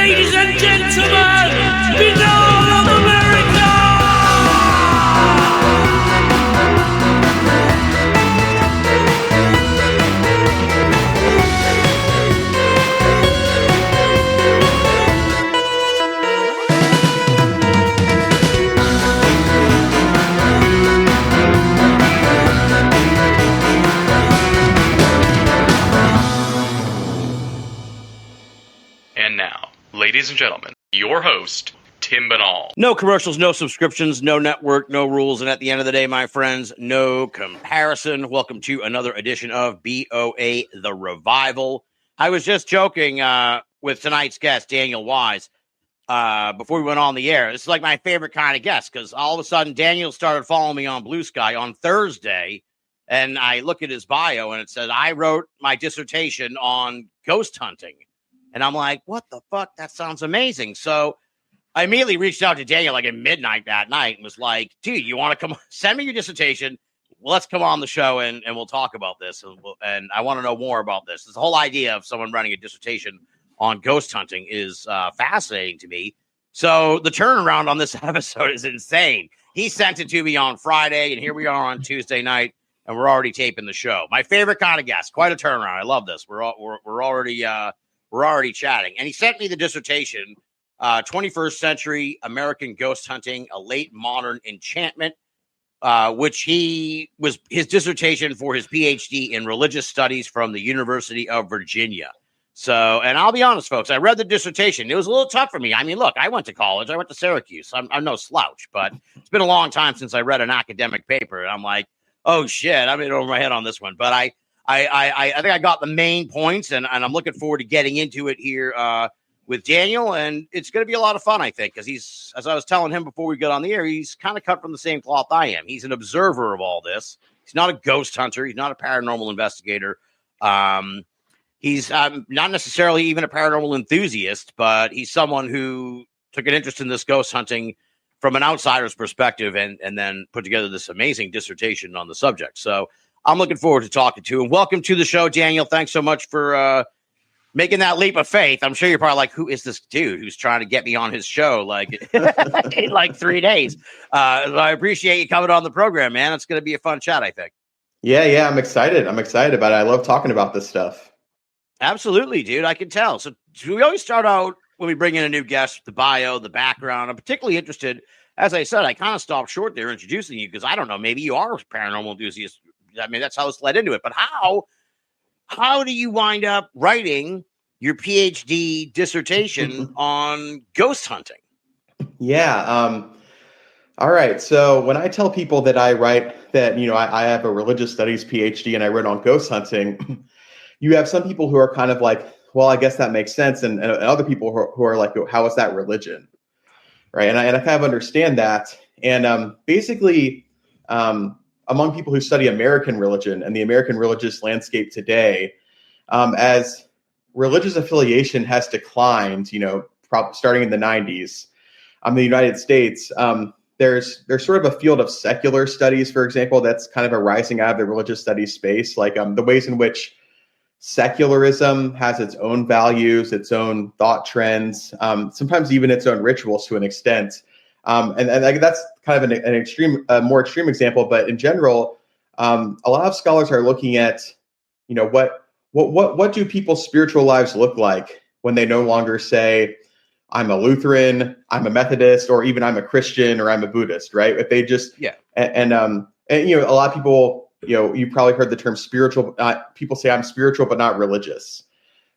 Ladies and gentlemen, Binnall of America! And now, ladies and gentlemen, your host, Tim Binnall. No commercials, no subscriptions, no network, no rules. And at the end of the day, my friends, no comparison. Welcome to another edition of BOA The Revival. I was just joking with tonight's guest, Daniel Wise, before we went on the air. This is like my favorite kind of guest because all of a sudden Daniel started following me on Blue Sky on Thursday. And I look at his bio and it said, I wrote my dissertation on ghost hunting. And I'm like, what the fuck? That sounds amazing. So I immediately reached out to Daniel like at midnight that night and was like, dude, you want to come send me your dissertation? Let's come on the show and we'll talk about this. And I want to know more about this. This whole idea of someone running a dissertation on ghost hunting is fascinating to me. So the turnaround on this episode is insane. He sent it to me on Friday, and here we are on Tuesday night, and we're already taping the show. My favorite kind of guest. Quite a turnaround. I love this. We're already chatting. And he sent me the dissertation, 21st Century American Ghost Hunting, a Late Modern Enchantment, which his dissertation for his PhD in religious studies from the University of Virginia. So, and I'll be honest, folks, I read the dissertation. It was a little tough for me. I mean, look, I went to college. I went to Syracuse. I'm no slouch, but it's been a long time since I read an academic paper. And I'm like, oh, shit, I'm in over my head on this one. But I think I got the main points, and I'm looking forward to getting into it here with Daniel. And it's going to be a lot of fun, I think, because he's, as I was telling him before we got on the air, he's kind of cut from the same cloth I am. He's an observer of all this. He's not a ghost hunter. He's not a paranormal investigator. He's not necessarily even a paranormal enthusiast, but he's someone who took an interest in this ghost hunting from an outsider's perspective and then put together this amazing dissertation on the subject. So I'm looking forward to talking to him. Welcome to the show, Daniel. Thanks so much for making that leap of faith. I'm sure you're probably like, who is this dude who's trying to get me on his show like in like 3 days? I appreciate you coming on the program, man. It's going to be a fun chat, I think. Yeah, I'm excited. I'm excited about it. I love talking about this stuff. Absolutely, dude. I can tell. So we always start out when we bring in a new guest, the bio, the background. I'm particularly interested. As I said, I kind of stopped short there introducing you because I don't know, maybe you are a paranormal enthusiast. I mean, that's how it's led into it. But how do you wind up writing your PhD dissertation on ghost hunting? Yeah. All right. So when I tell people that I write that, I have a religious studies PhD and I wrote on ghost hunting, you have some people who are kind of like, well, I guess that makes sense. And other people who are like, how is that religion? Right. And I kind of understand that. And basically, among people who study American religion and the American religious landscape today, as religious affiliation has declined, starting in the 90s, the United States, there's sort of a field of secular studies, for example, that's kind of arising out of the religious studies space, like the ways in which secularism has its own values, its own thought trends, sometimes even its own rituals to an extent. And that's kind of an extreme, more extreme example. But in general, a lot of scholars are looking at, what do people's spiritual lives look like when they no longer say, I'm a Lutheran, I'm a Methodist, or even I'm a Christian or I'm a Buddhist, right? If they just, and a lot of people, you probably heard the term spiritual. People say I'm spiritual, but not religious,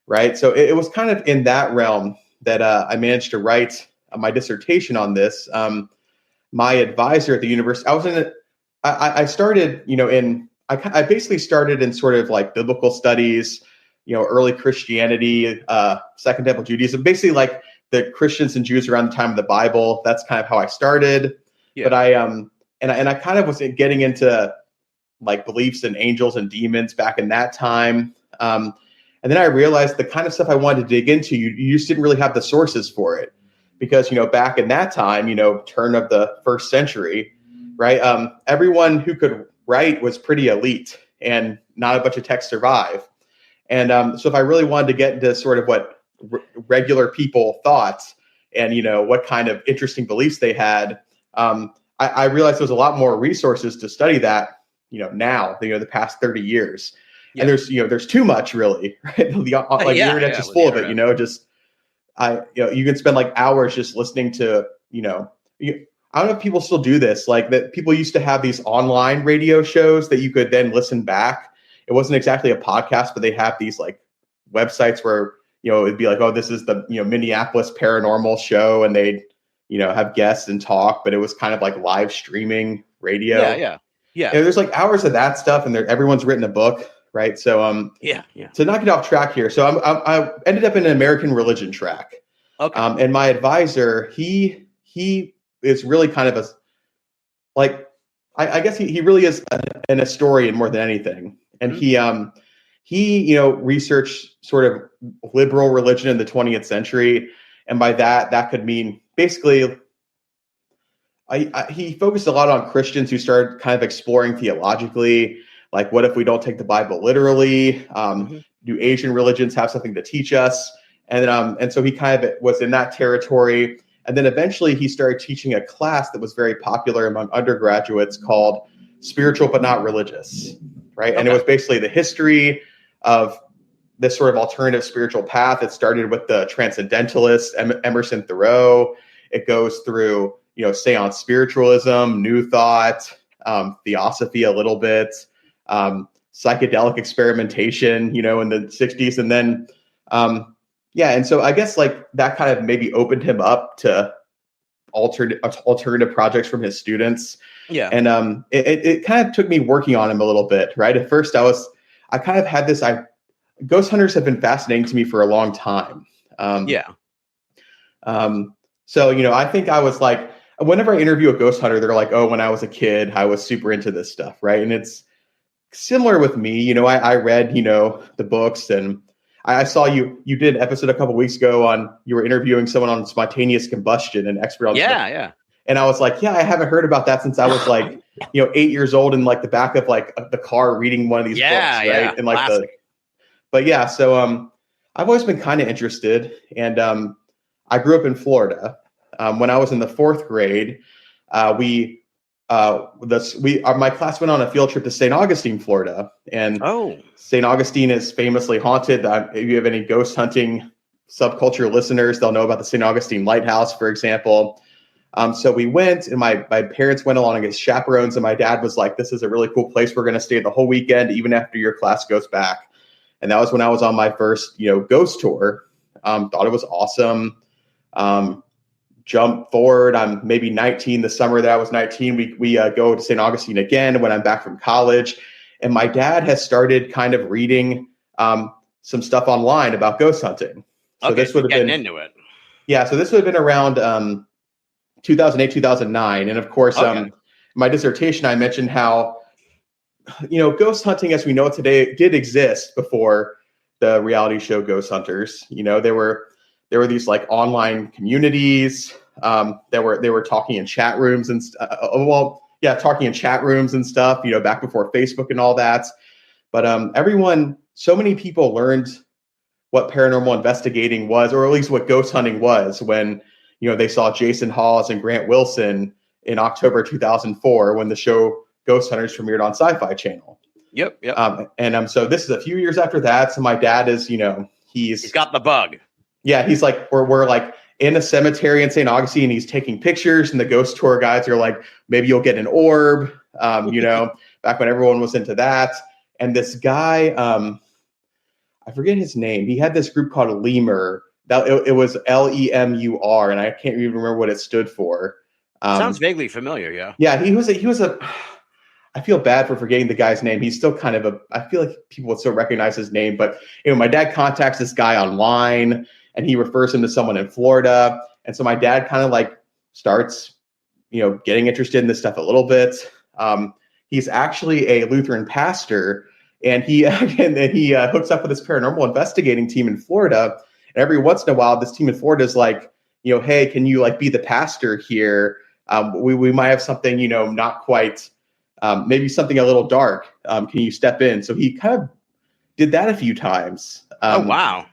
right? So it was kind of in that realm that I managed to write my dissertation on this. My advisor at the university, I started, I basically started in sort of like biblical studies, early Christianity, Second Temple Judaism, basically like the Christians and Jews around the time of the Bible. That's kind of how I started. Yeah. But I kind of was getting into like beliefs in angels and demons back in that time. And then I realized the kind of stuff I wanted to dig into, you just didn't really have the sources for it because, back in that time, turn of the first century, right? Everyone who could write was pretty elite and not a bunch of texts survive. And so if I really wanted to get into sort of what regular people thought and, what kind of interesting beliefs they had. I realized there's a lot more resources to study that, now, the past 30 years. Yeah. And there's too much really, right? The internet's just full of it, you can spend like hours just listening to, I don't know if people still do this, like that people used to have these online radio shows that you could then listen back. It wasn't exactly a podcast, but they have these like websites where, it'd be like, oh, this is the, Minneapolis Paranormal show. And they'd, have guests and talk, but it was kind of like live streaming radio. Yeah. There's like hours of that stuff and everyone's written a book. Right. So, to not get off track here. So I ended up in an American religion track. Okay. And my advisor, he is really kind of I guess he really is an historian more than anything. And he researched sort of liberal religion in the 20th century. And by that could mean basically, he focused a lot on Christians who started kind of exploring theologically, like, what if we don't take the Bible literally? Do Asian religions have something to teach us? And so he kind of was in that territory. And then eventually he started teaching a class that was very popular among undergraduates called Spiritual But Not Religious, right? Okay. And it was basically the history of this sort of alternative spiritual path. It started with the transcendentalist Emerson Thoreau. It goes through, seance spiritualism, New Thought, theosophy a little bit, psychedelic experimentation, in the 60s. And then, and so I guess like that kind of maybe opened him up to alternative projects from his students. Yeah. And it kind of took me working on him a little bit, right? At first I kind of had this, ghost hunters have been fascinating to me for a long time. So, I think I was like, whenever I interview a ghost hunter, they're like, oh, when I was a kid, I was super into this stuff. Right. And it's similar with me. I read, the books, and I saw you did an episode a couple weeks ago on, you were interviewing someone on spontaneous combustion, an expert on stuff. And I was like, I haven't heard about that since I was like, 8 years old in like the back of like the car reading one of these books. Right. And like so I've always been kind of interested. And I grew up in Florida. When I was in the 4th grade, my class went on a field trip to St. Augustine, Florida. And St. Augustine is famously haunted. If you have any ghost hunting subculture listeners, they'll know about the St. Augustine Lighthouse, for example. So we went, and my parents went along as chaperones, and my dad was like, this is a really cool place. We're going to stay the whole weekend, even after your class goes back. And that was when I was on my first, ghost tour. Thought it was awesome. Jump forward, I'm maybe 19. The summer that I was 19, we go to St. Augustine again when I'm back from college. And my dad has started kind of reading some stuff online about ghost hunting. So this would have been into it. Yeah, so this would have been around 2008, 2009. And of course, my dissertation, I mentioned how, ghost hunting as we know it today did exist before the reality show Ghost Hunters. There were these like online communities. They were talking in chat rooms and talking in chat rooms and stuff. Back before Facebook and all that. But so many people learned what paranormal investigating was, or at least what ghost hunting was, when they saw Jason Hawes and Grant Wilson in October 2004 when the show Ghost Hunters premiered on Sci-Fi Channel. Yep. So this is a few years after that. So my dad is, he's got the bug. Yeah, he's like, we're like in a cemetery in St. Augustine. He's taking pictures, and the ghost tour guides are like, maybe you'll get an orb. Back when everyone was into that. And this guy, I forget his name. He had this group called Lemur. It was LEMUR, and I can't even remember what it stood for. Sounds vaguely familiar. Yeah. Yeah, he was a. I feel bad for forgetting the guy's name. He's still kind of I feel like people would still recognize his name, but my dad contacts this guy online, and he refers him to someone in Florida. And so my dad kind of like starts, getting interested in this stuff a little bit. He's actually a Lutheran pastor, and he hooks up with this paranormal investigating team in Florida. And every once in a while, this team in Florida is like, hey, can you like be the pastor here? We might have something, not quite, maybe something a little dark. Can you step in? So he kind of did that a few times. Oh, wow.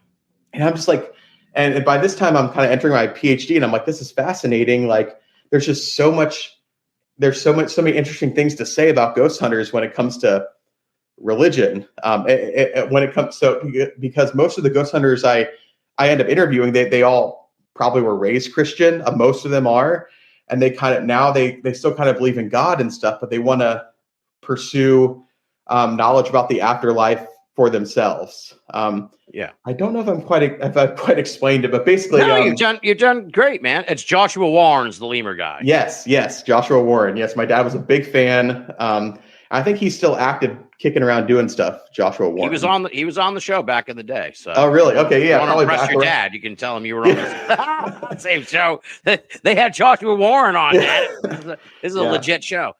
And I'm just like, And by this time, I'm kind of entering my PhD, and I'm like, this is fascinating. Like, there's just so many interesting things to say about ghost hunters when it comes to religion. Because most of the ghost hunters I end up interviewing, they all probably were raised Christian. Most of them are, and they kind of now they still kind of believe in God and stuff, but they want to pursue knowledge about the afterlife for themselves. I don't know if I've quite explained it, but basically, no, you've done great, man. It's Joshua Warren's the lemur guy. Yes, Joshua Warren. Yes, my dad was a big fan. I think he's still active, kicking around doing stuff. Joshua Warren. He was on the show back in the day. So. Oh, really? Okay, yeah. You want to impress your dad? You can tell him you were on the same show. They had Joshua Warren on. Man. This is a legit show.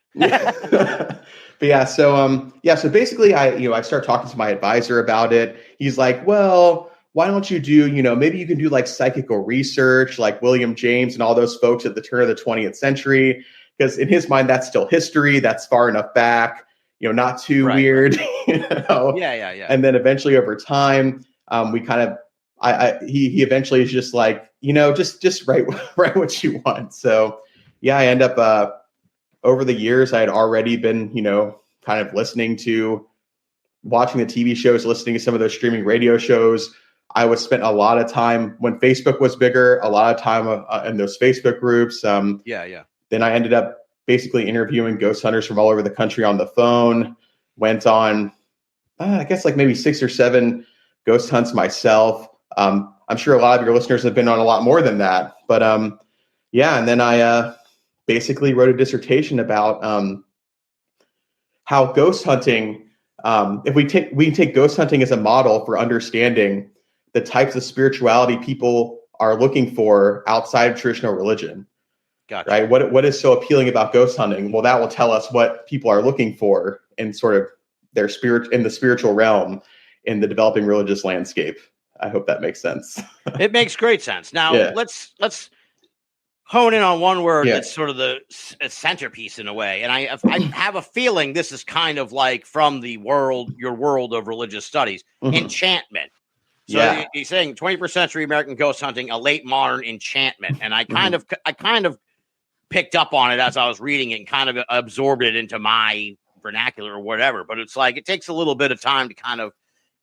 But yeah, so basically, I start talking to my advisor about it. He's like, well, why don't you do, maybe you can do like psychical research, like William James and all those folks at the turn of the 20th century, because in his mind, that's still history. That's far enough back, not too weird. Yeah. And then eventually, over time, we kind of, he eventually is just like, just write what you want. So yeah, I end up. Over the years, I had already been, kind of watching the TV shows, listening to some of those streaming radio shows. I spent a lot of time when Facebook was bigger, a lot of time in those Facebook groups. Then I ended up basically interviewing ghost hunters from all over the country on the phone. Went on, I guess, like maybe 6 or 7 ghost hunts myself. I'm sure a lot of your listeners have been on a lot more than that. But and then I basically wrote a dissertation about how ghost hunting, if we take ghost hunting as a model for understanding the types of spirituality people are looking for outside of traditional religion. Gotcha. Right? What is so appealing about ghost hunting? Well, that will tell us what people are looking for in sort of their spirit in the spiritual realm in the developing religious landscape. I hope that makes sense. It makes great sense. Now let's hone in on one word that's sort of the centerpiece in a way. And I have a feeling this is kind of like from your world of religious studies, enchantment. So he's saying 21st century American ghost hunting, a late modern enchantment. And I kind of picked up on it as I was reading it and kind of absorbed it into my vernacular or whatever. But it's like, it takes a little bit of time to kind of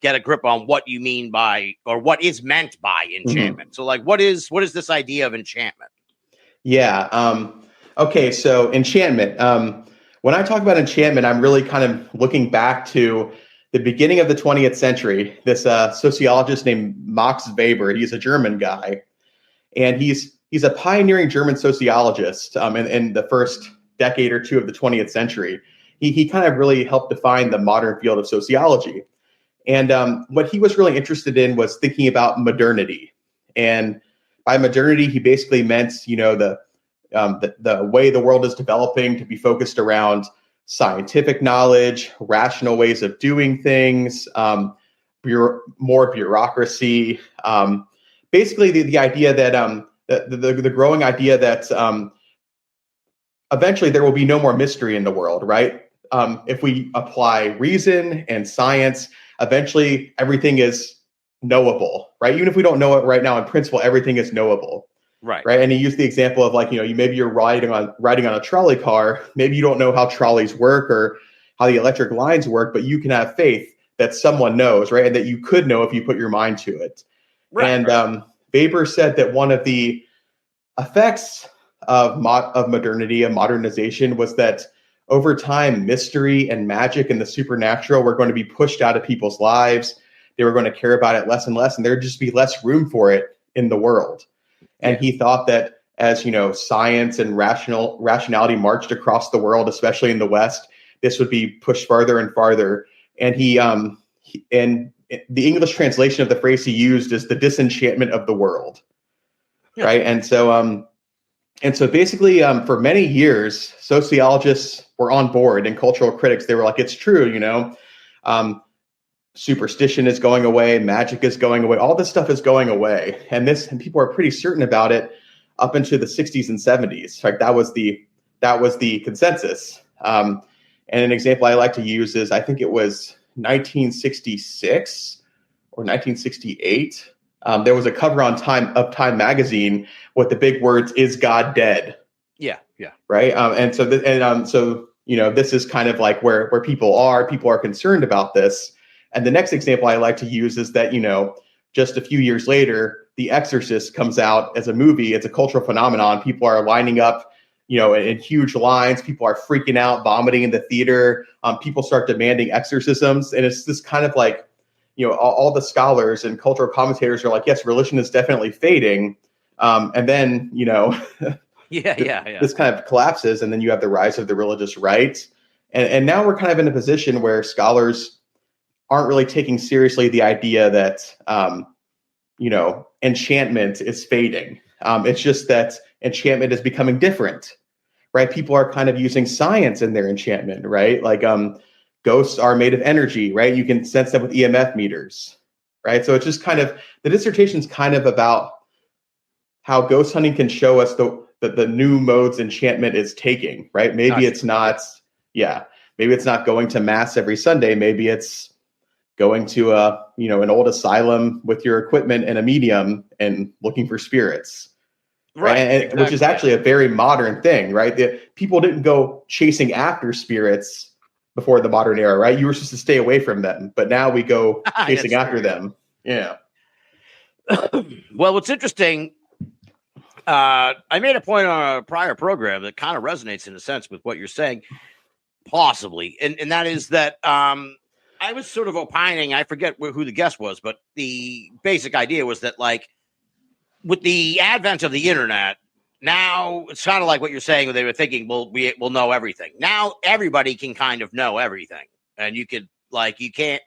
get a grip on what you mean by, or what is meant by enchantment. So like, what is this idea of enchantment? Yeah. Okay. So enchantment. When I talk about enchantment, I'm really kind of looking back to the beginning of the 20th century. This sociologist named Max Weber. He's a German guy, and he's a pioneering German sociologist. In the first decade or two of the 20th century, he kind of really helped define the modern field of sociology. And what he was really interested in was thinking about modernity. And by modernity, he basically meant, the way the world is developing to be focused around scientific knowledge, rational ways of doing things, more bureaucracy. Basically, the idea that the growing idea that eventually there will be no more mystery in the world, right? If we apply reason and science, eventually everything is knowable, right? Even if we don't know it right now, in principle, everything is knowable, right? And he used the example of like, maybe you're riding on a trolley car. Maybe you don't know how trolleys work or how the electric lines work, but you can have faith that someone knows, right? And that you could know if you put your mind to it. Weber said that one of the effects of modernity, of modernization, was that over time, mystery and magic and the supernatural were going to be pushed out of people's lives. They were going to care about it less and less, and there'd just be less room for it in the world. And he thought that as, science and rationality marched across the world, especially in the West, this would be pushed farther and farther. And and the English translation of the phrase he used is the disenchantment of the world. Yeah. Right. And so basically, for many years, sociologists were on board, and cultural critics, they were like, it's true, superstition is going away, magic is going away, all this stuff is going away. And people are pretty certain about it up into the 60s and 70s. Like that was the consensus. And an example I like to use is, I think it was 1966 or 1968. There was a cover on Time magazine with the big words, "Is God dead?" Yeah, yeah. Right. So this is kind of like where people are concerned about this. And the next example I like to use is that, just a few years later, The Exorcist comes out as a movie. It's a cultural phenomenon. People are lining up, in huge lines. People are freaking out, vomiting in the theater. People start demanding exorcisms. And it's this kind of like, all the scholars and cultural commentators are like, yes, religion is definitely fading. And then, Yeah. this kind of collapses. And then you have the rise of the religious right. And now we're kind of in a position where scholars aren't really taking seriously the idea that, enchantment is fading. It's just that enchantment is becoming different, right? People are kind of using science in their enchantment, right? Like ghosts are made of energy, right? You can sense that with EMF meters, right? So it's just kind of, the dissertation is kind of about how ghost hunting can show us the new modes enchantment is taking, right? Maybe it's not going to mass every Sunday. Maybe it's going to an old asylum with your equipment and a medium and looking for spirits, right? Exactly. Which is actually a very modern thing, right? People didn't go chasing after spirits before the modern era, right? You were supposed to stay away from them, but now we go chasing after them. Yeah. Well, what's interesting, I made a point on a prior program that kind of resonates in a sense with what you're saying, possibly, and that is that I was sort of opining, I forget who the guest was, but the basic idea was that, like, with the advent of the internet, now it's kind of like what you're saying, where they were thinking, well, we'll know everything. Now everybody can kind of know everything. And you could, like, you can't,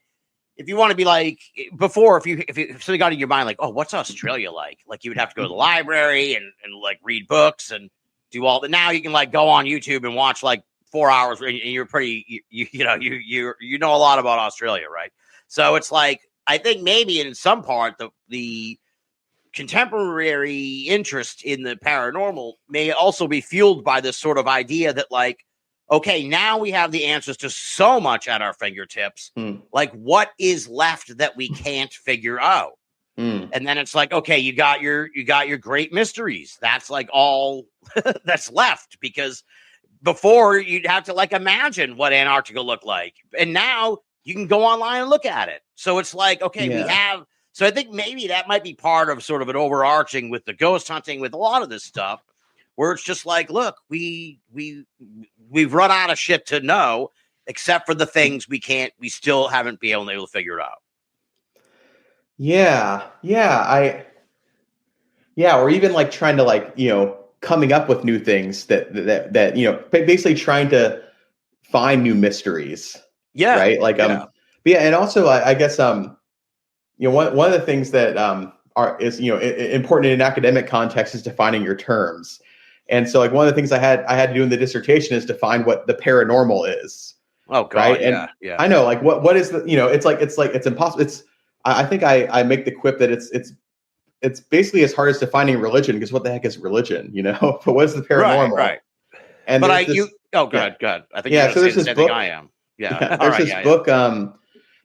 if you want to be like, before, if something got in your mind, like, oh, what's Australia like? Like, you would have to go to the library and like read books and do all that. Now you can like go on YouTube and watch like 4 hours and you're pretty, you know a lot about Australia, right? So it's like, I think maybe in some part the contemporary interest in the paranormal may also be fueled by this sort of idea that, like, okay, now we have the answers to so much at our fingertips. Like, what is left that we can't figure out? And then it's like, okay, you got your great mysteries. That's like all that's left, because before you'd have to like imagine what Antarctica looked like, and now you can go online and look at it. So it's like, okay, we have. So I think maybe that might be part of sort of an overarching with the ghost hunting, with a lot of this stuff, where it's just like, look, we've run out of shit to know, except for the things we still haven't been able to figure it out. Or even like trying to like, coming up with new things that basically trying to find new mysteries. Yeah. Right. Like, and also I guess, one of the things that is important in an academic context is defining your terms. And so, like, one of the things I had to do in the dissertation is define what the paranormal is. Oh God, right? And yeah. I know, like, what is the it's impossible. I think I make the quip that it's basically as hard as defining religion, because what the heck is religion? But what is the paranormal? Right. And go ahead. I think so there's this book. I am. Yeah. There's this book.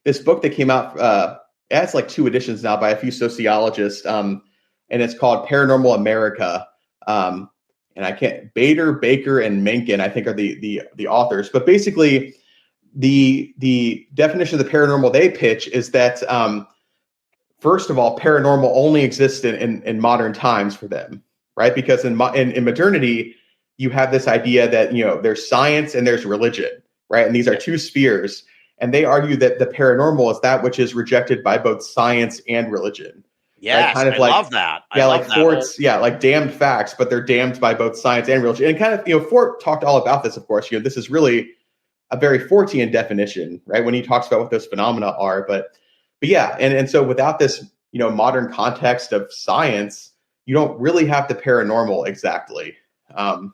This book that came out. It has like 2 editions now by a few sociologists, and it's called Paranormal America. And I can't, Baker, and Mangan, I think, are the authors. But basically, the definition of the paranormal they pitch is that, first of all, paranormal only exists in modern times for them, right? Because in modernity, you have this idea that there's science and there's religion, right? And these are 2 spheres. And they argue that the paranormal is that which is rejected by both science and religion. Yes, right? Kind of I like, love that. Fort's, like damned facts, but they're damned by both science and religion. And kind of, Fort talked all about this, of course. This is really a very Fortian definition, right? When he talks about what those phenomena are. But yeah, and so without this, modern context of science, you don't really have the paranormal exactly. But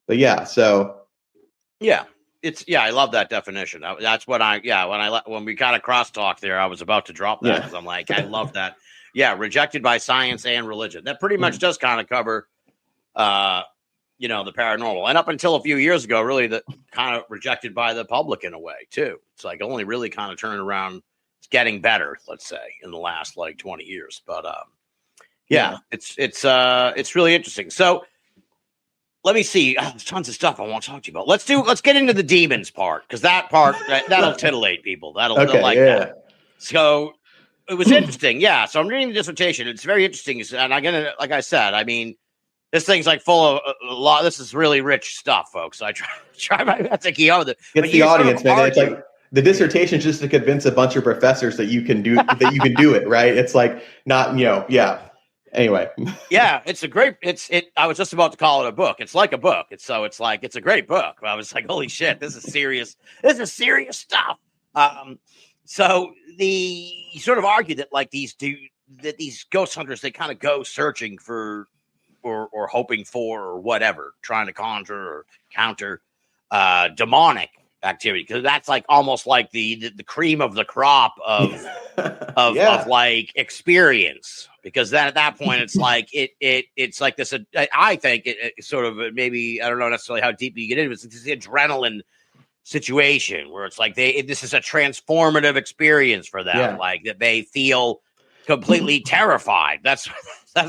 yeah, so. Yeah. I love that definition. That's what when we kind of crosstalk there, I was about to drop that because I'm like, I love that. Yeah, rejected by science and religion. That pretty much does kind of cover, the paranormal. And up until a few years ago, really, the kind of rejected by the public in a way too. It's like only really kind of turning around getting better, let's say, in the last like 20 years. But it's really interesting. So let me see. There's tons of stuff I want to talk to you about. Let's get into the demons part, because that part that'll titillate people. They'll like that. So it was interesting. Yeah. So I'm reading the dissertation. It's very interesting. And like I said, I mean, this thing's like full of a lot. This is really rich stuff, folks. I try my best to keep up with it. It's the audience, man. It's like the dissertation is just to convince a bunch of professors that you can do it, right? It's like not, Anyway. Yeah, it's a great. I was just about to call it a book. It's like a book. It's a great book. I was like, holy shit, this is serious. This is serious stuff. So you sort of argue that like these ghost hunters, they kind of go searching for or hoping for or whatever, trying to conjure or counter demonic activity, because that's like almost like the cream of the crop of like experience, because then at that point it's like it's like this. I think it sort of, maybe, I don't know necessarily how deep you get into it, it's the adrenaline situation where it's like this is a transformative experience for them, like that they feel completely terrified. That's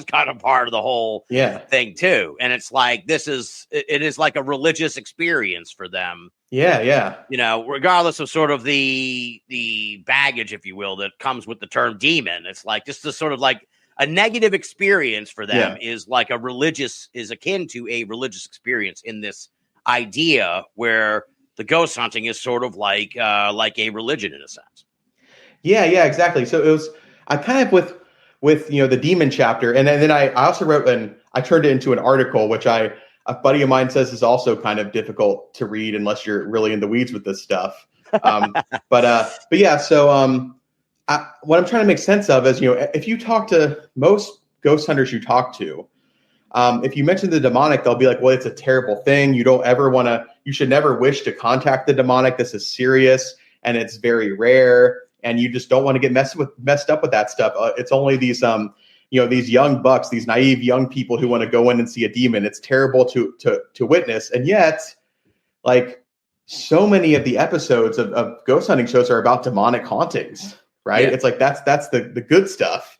kind of part of the whole thing too. And it's like it is like a religious experience for them. Regardless of sort of the baggage, if you will, that comes with the term demon. It's like just a sort of like a negative experience for them is akin to a religious experience, in this idea where the ghost hunting is sort of like a religion in a sense. Yeah, exactly. So it was, I kind of with the demon chapter, and then I also wrote, and I turned it into an article, which a buddy of mine says is also kind of difficult to read unless you're really in the weeds with this stuff. But yeah, so what I'm trying to make sense of is, if you talk to most ghost hunters you talk to, if you mention the demonic, they'll be like, well, it's a terrible thing. You should never wish to contact the demonic. This is serious and it's very rare. And you just don't want to get messed up with that stuff. It's only these, these young bucks, these naive young people who want to go in and see a demon. It's terrible to witness. And yet, like, so many of the episodes of ghost hunting shows are about demonic hauntings, right? Yeah. It's like, that's the good stuff.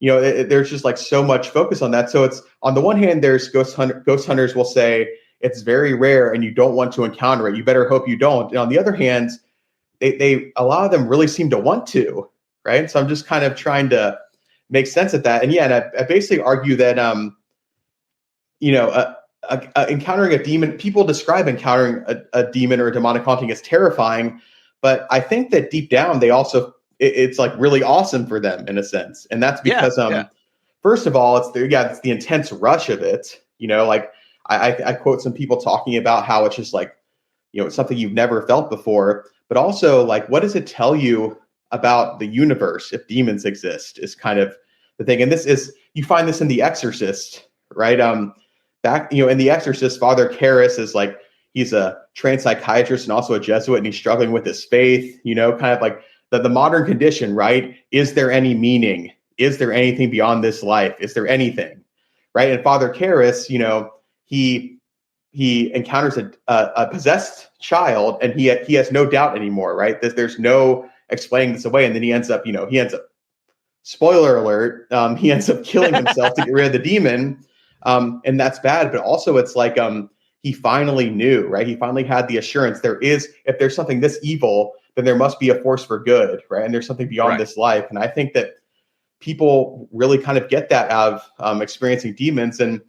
There's just like so much focus on that. So it's, on the one hand, there's ghost hunters will say it's very rare and you don't want to encounter it. You better hope you don't. And on the other hand, they a lot of them really seem to want to, right? So I'm just kind of trying to make sense of that. And I basically argue that, encountering a demon, people describe encountering a demon or a demonic haunting as terrifying, but I think that deep down they also, it's like really awesome for them in a sense. And that's because, first of all, it's the intense rush of it. Like I quote some people talking about how it's just like, it's something you've never felt before. But also, like, what does it tell you about the universe if demons exist is kind of the thing. And you find this in The Exorcist, right? In The Exorcist, Father Karras is like, he's a trained psychiatrist and also a Jesuit, and he's struggling with his faith, kind of like the modern condition, right? Is there any meaning? Is there anything beyond this life? Is there anything, right? And Father Karras, he encounters a possessed child, and he has no doubt anymore, right? There's no explaining this away. And then he ends up, spoiler alert, he ends up killing himself to get rid of the demon. And that's bad. But also it's like, he finally knew, right? He finally had the assurance if there's something this evil, then there must be a force for good, right? And there's something beyond this life. And I think that people really kind of get that out of experiencing demons. And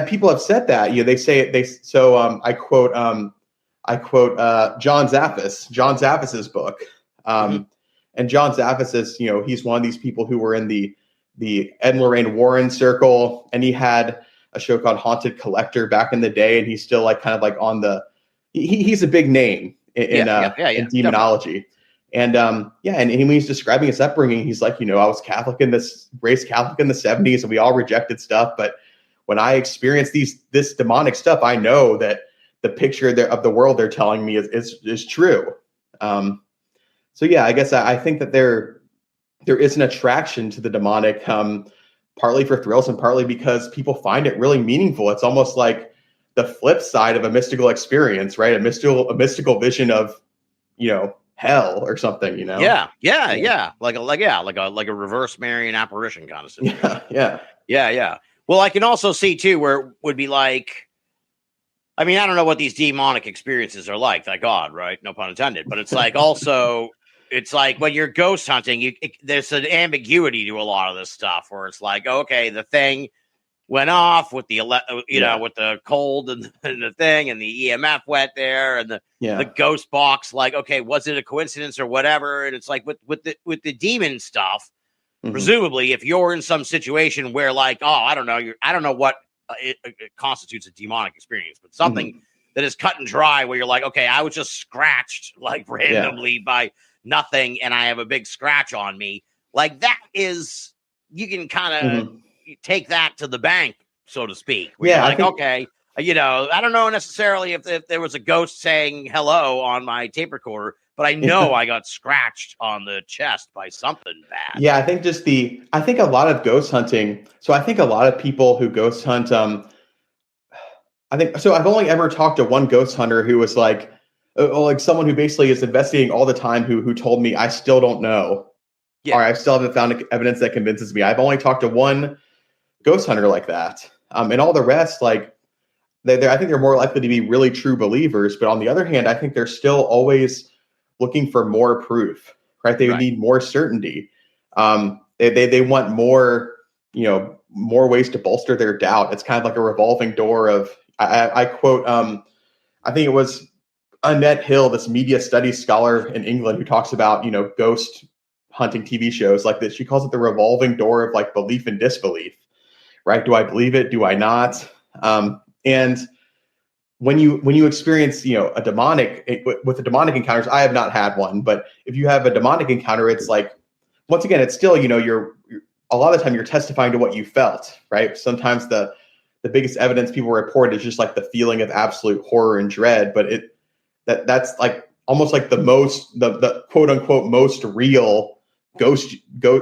people have said that, they say it. I quote John Zaffis's book. And John Zaffis is, he's one of these people who were in the Ed and Lorraine Warren circle, and he had a show called Haunted Collector back in the day. And he's still like, kind of like on he's a big name in demonology. Definitely. And when he's describing his upbringing, he's like, I was raised Catholic in the 70s, and we all rejected stuff. But when I experience this demonic stuff, I know that the picture of the world they're telling me is true. So I guess I think that there is an attraction to the demonic, partly for thrills and partly because people find it really meaningful. It's almost like the flip side of a mystical experience, right? A mystical vision of, hell or something, you know? Yeah. Like a reverse Marian apparition kind of situation. Yeah. Well, I can also see too where it would be like, I mean, I don't know what these demonic experiences are like. Thank God, right? No pun intended. But it's like also, it's like when you're ghost hunting, there's an ambiguity to a lot of this stuff where it's like, okay, the thing went off with the with the cold and the thing, and the EMF went there, and the ghost box. Like, okay, was it a coincidence or whatever? And it's like with the demon stuff. Presumably, if you're in some situation where, like, oh, I don't know what it constitutes a demonic experience, but something that is cut and dry, where you're like, okay, I was just scratched like randomly by nothing, and I have a big scratch on me. Like that is, you can kind of take that to the bank, so to speak. Where you're like, okay, I don't know necessarily if there was a ghost saying hello on my tape recorder, but I know I got scratched on the chest by something bad. Yeah, I think I think a lot of ghost hunting. So I think a lot of people who ghost hunt, I think, so I've only ever talked to one ghost hunter who was like someone who basically is investigating all the time who told me, I still don't know. Yeah. Or I still haven't found evidence that convinces me. I've only talked to one ghost hunter like that. And all the rest, like, I think they're more likely to be really true believers. But on the other hand, I think they're still always looking for more proof, right? They need more certainty. They want more, more ways to bolster their doubt. It's kind of like a revolving door of, I quote, I think it was Annette Hill, this media studies scholar in England, who talks about, ghost hunting TV shows like this. She calls it the revolving door of like belief and disbelief, right? Do I believe it? Do I not? And when you experience, a demonic with the demonic encounters, I have not had one, but if you have a demonic encounter, it's like, once again, it's still, you're a lot of the time you're testifying to what you felt, right? Sometimes the biggest evidence people report is just like the feeling of absolute horror and dread, but that's like almost like the quote unquote most real ghost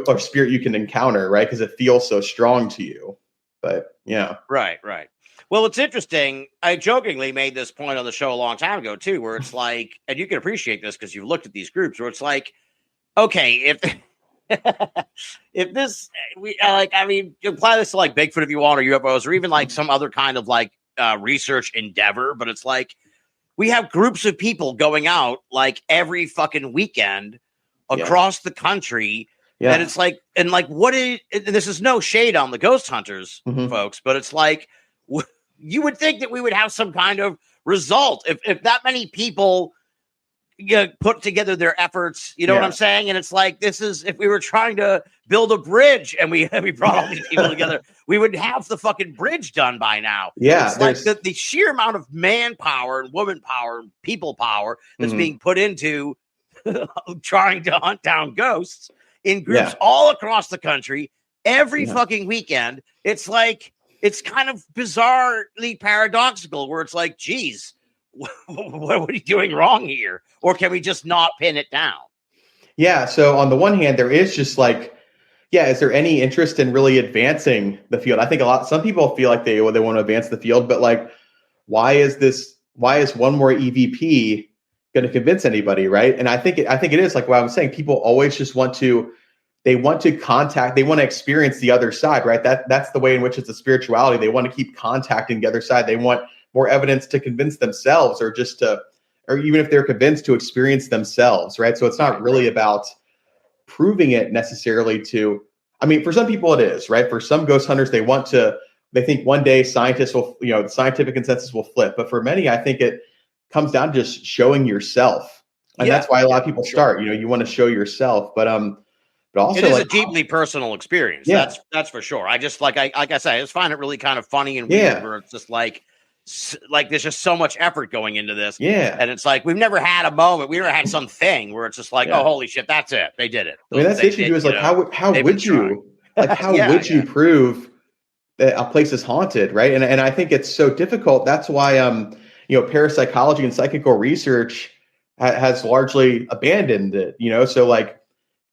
or spirit you can encounter, right? Because it feels so strong to you. But yeah, right. Well, it's interesting. I jokingly made this point on the show a long time ago too, where it's like, and you can appreciate this because you've looked at these groups, where it's like, okay, if this, you apply this to like Bigfoot if you want, or UFOs, or even like some other kind of like research endeavor, but it's like we have groups of people going out like every fucking weekend across the country. Yeah. And it's like, and this is no shade on the ghost hunters, folks, but it's like, you would think that we would have some kind of result if that many people put together their efforts, you know what I'm saying? And it's like, this is, if we were trying to build a bridge and we brought all these people together, we would have the fucking bridge done by now. Yeah. It's like the sheer amount of manpower and woman power and people power that's being put into trying to hunt down ghosts in groups all across the country every fucking weekend. It's like, it's kind of bizarrely paradoxical where it's like, geez, what are we doing wrong here? Or can we just not pin it down? Yeah. So on the one hand, there is just like, is there any interest in really advancing the field? I think some people feel like they want to advance the field, but like, why is one more EVP going to convince anybody? Right. And I think it is like what I was saying, people always just want to experience the other side, right? That's the way in which it's a spirituality. They want to keep contacting the other side. They want more evidence to convince themselves, or even if they're convinced, to experience themselves, right? So it's not really about proving it necessarily for some people it is, right? For some ghost hunters, they think one day scientists will, the scientific consensus will flip. But for many, I think it comes down to just showing yourself. And that's why a lot of people start, you want to show yourself, but also, it is a deeply personal experience. Yeah. That's for sure. I just like I said, I just find it really kind of funny and weird where it's just like there's just so much effort going into this. Yeah. And it's like, we've never had a moment. We never had something where it's just like, oh, holy shit, that's it. They did it. I mean, that's the issue is like, how would you would you prove that a place is haunted? Right. And I think it's so difficult. That's why, parapsychology and psychical research has largely abandoned it, so like,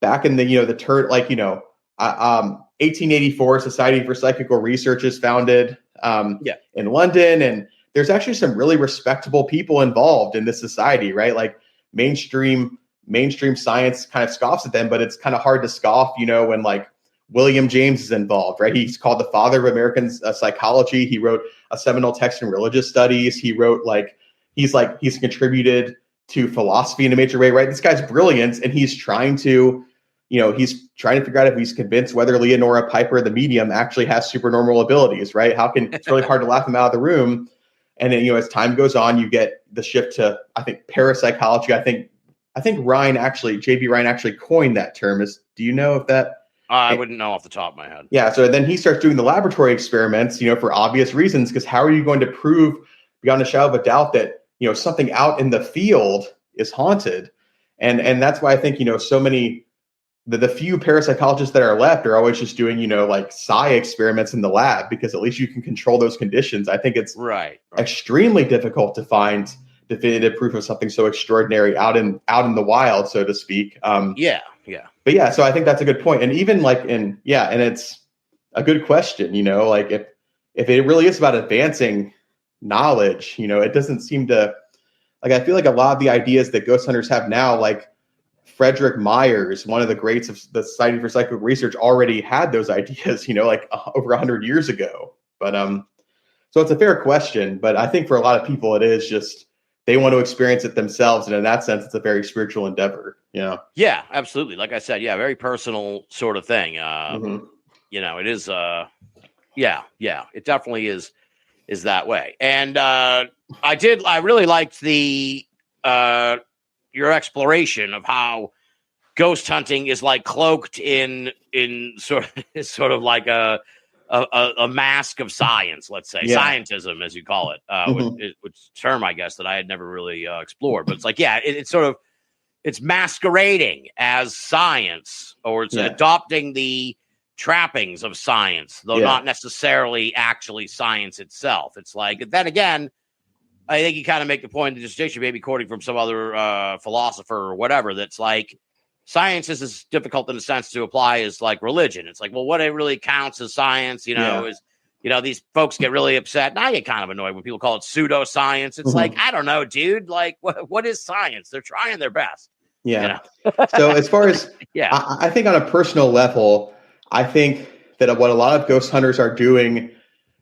back in the 1884, Society for Psychical Research is founded in London, and there's actually some really respectable people involved in this society, right? Like mainstream mainstream science kind of scoffs at them, but it's kind of hard to scoff, when like William James is involved, right? He's called the father of American psychology. He wrote a seminal text in religious studies. He wrote he's contributed to philosophy in a major way, right? This guy's brilliant, and he's trying to figure out if he's convinced whether Leonora Piper, the medium, actually has supernormal abilities, right? It's really hard to laugh him out of the room. And then, as time goes on, you get the shift to, I think, parapsychology. I think J.B. Ryan actually coined that term. Do you know if that? I wouldn't know off the top of my head. Yeah. So then he starts doing the laboratory experiments, for obvious reasons, because how are you going to prove beyond a shadow of a doubt that, something out in the field is haunted? And that's why I think, so many, the few parapsychologists that are left are always just doing, like psi experiments in the lab, because at least you can control those conditions. I think it's extremely difficult to find definitive proof of something so extraordinary out in the wild, so to speak. Yeah. But yeah, so I think that's a good point. And even and it's a good question, like if it really is about advancing knowledge, it doesn't seem to, I feel like a lot of the ideas that ghost hunters have now, like Frederick Myers, one of the greats of the Society for Psychic Research, already had those ideas, over 100 years ago. But so it's a fair question, but I think for a lot of people, it is just, they want to experience it themselves. And in that sense, it's a very spiritual endeavor. Yeah, absolutely. Like I said, very personal sort of thing. It is, it definitely is that way. And I really liked your exploration of how ghost hunting is like cloaked in sort of like a mask of science, let's say, scientism, as you call it, which term, I guess, that I had never really explored. But it's like, it's masquerading as science, or it's adopting the trappings of science, though not necessarily actually science itself. It's like, then again, I think you kind of make the point in the dissertation, maybe quoting from some other philosopher or whatever, that's like, science is as difficult in a sense to apply as like religion. It's like, well, what it really counts as science, is, these folks get really upset. And I get kind of annoyed when people call it pseudoscience. It's like, I don't know, dude. Like, what is science? They're trying their best. Yeah. So as far as, I think on a personal level, I think that what a lot of ghost hunters are doing,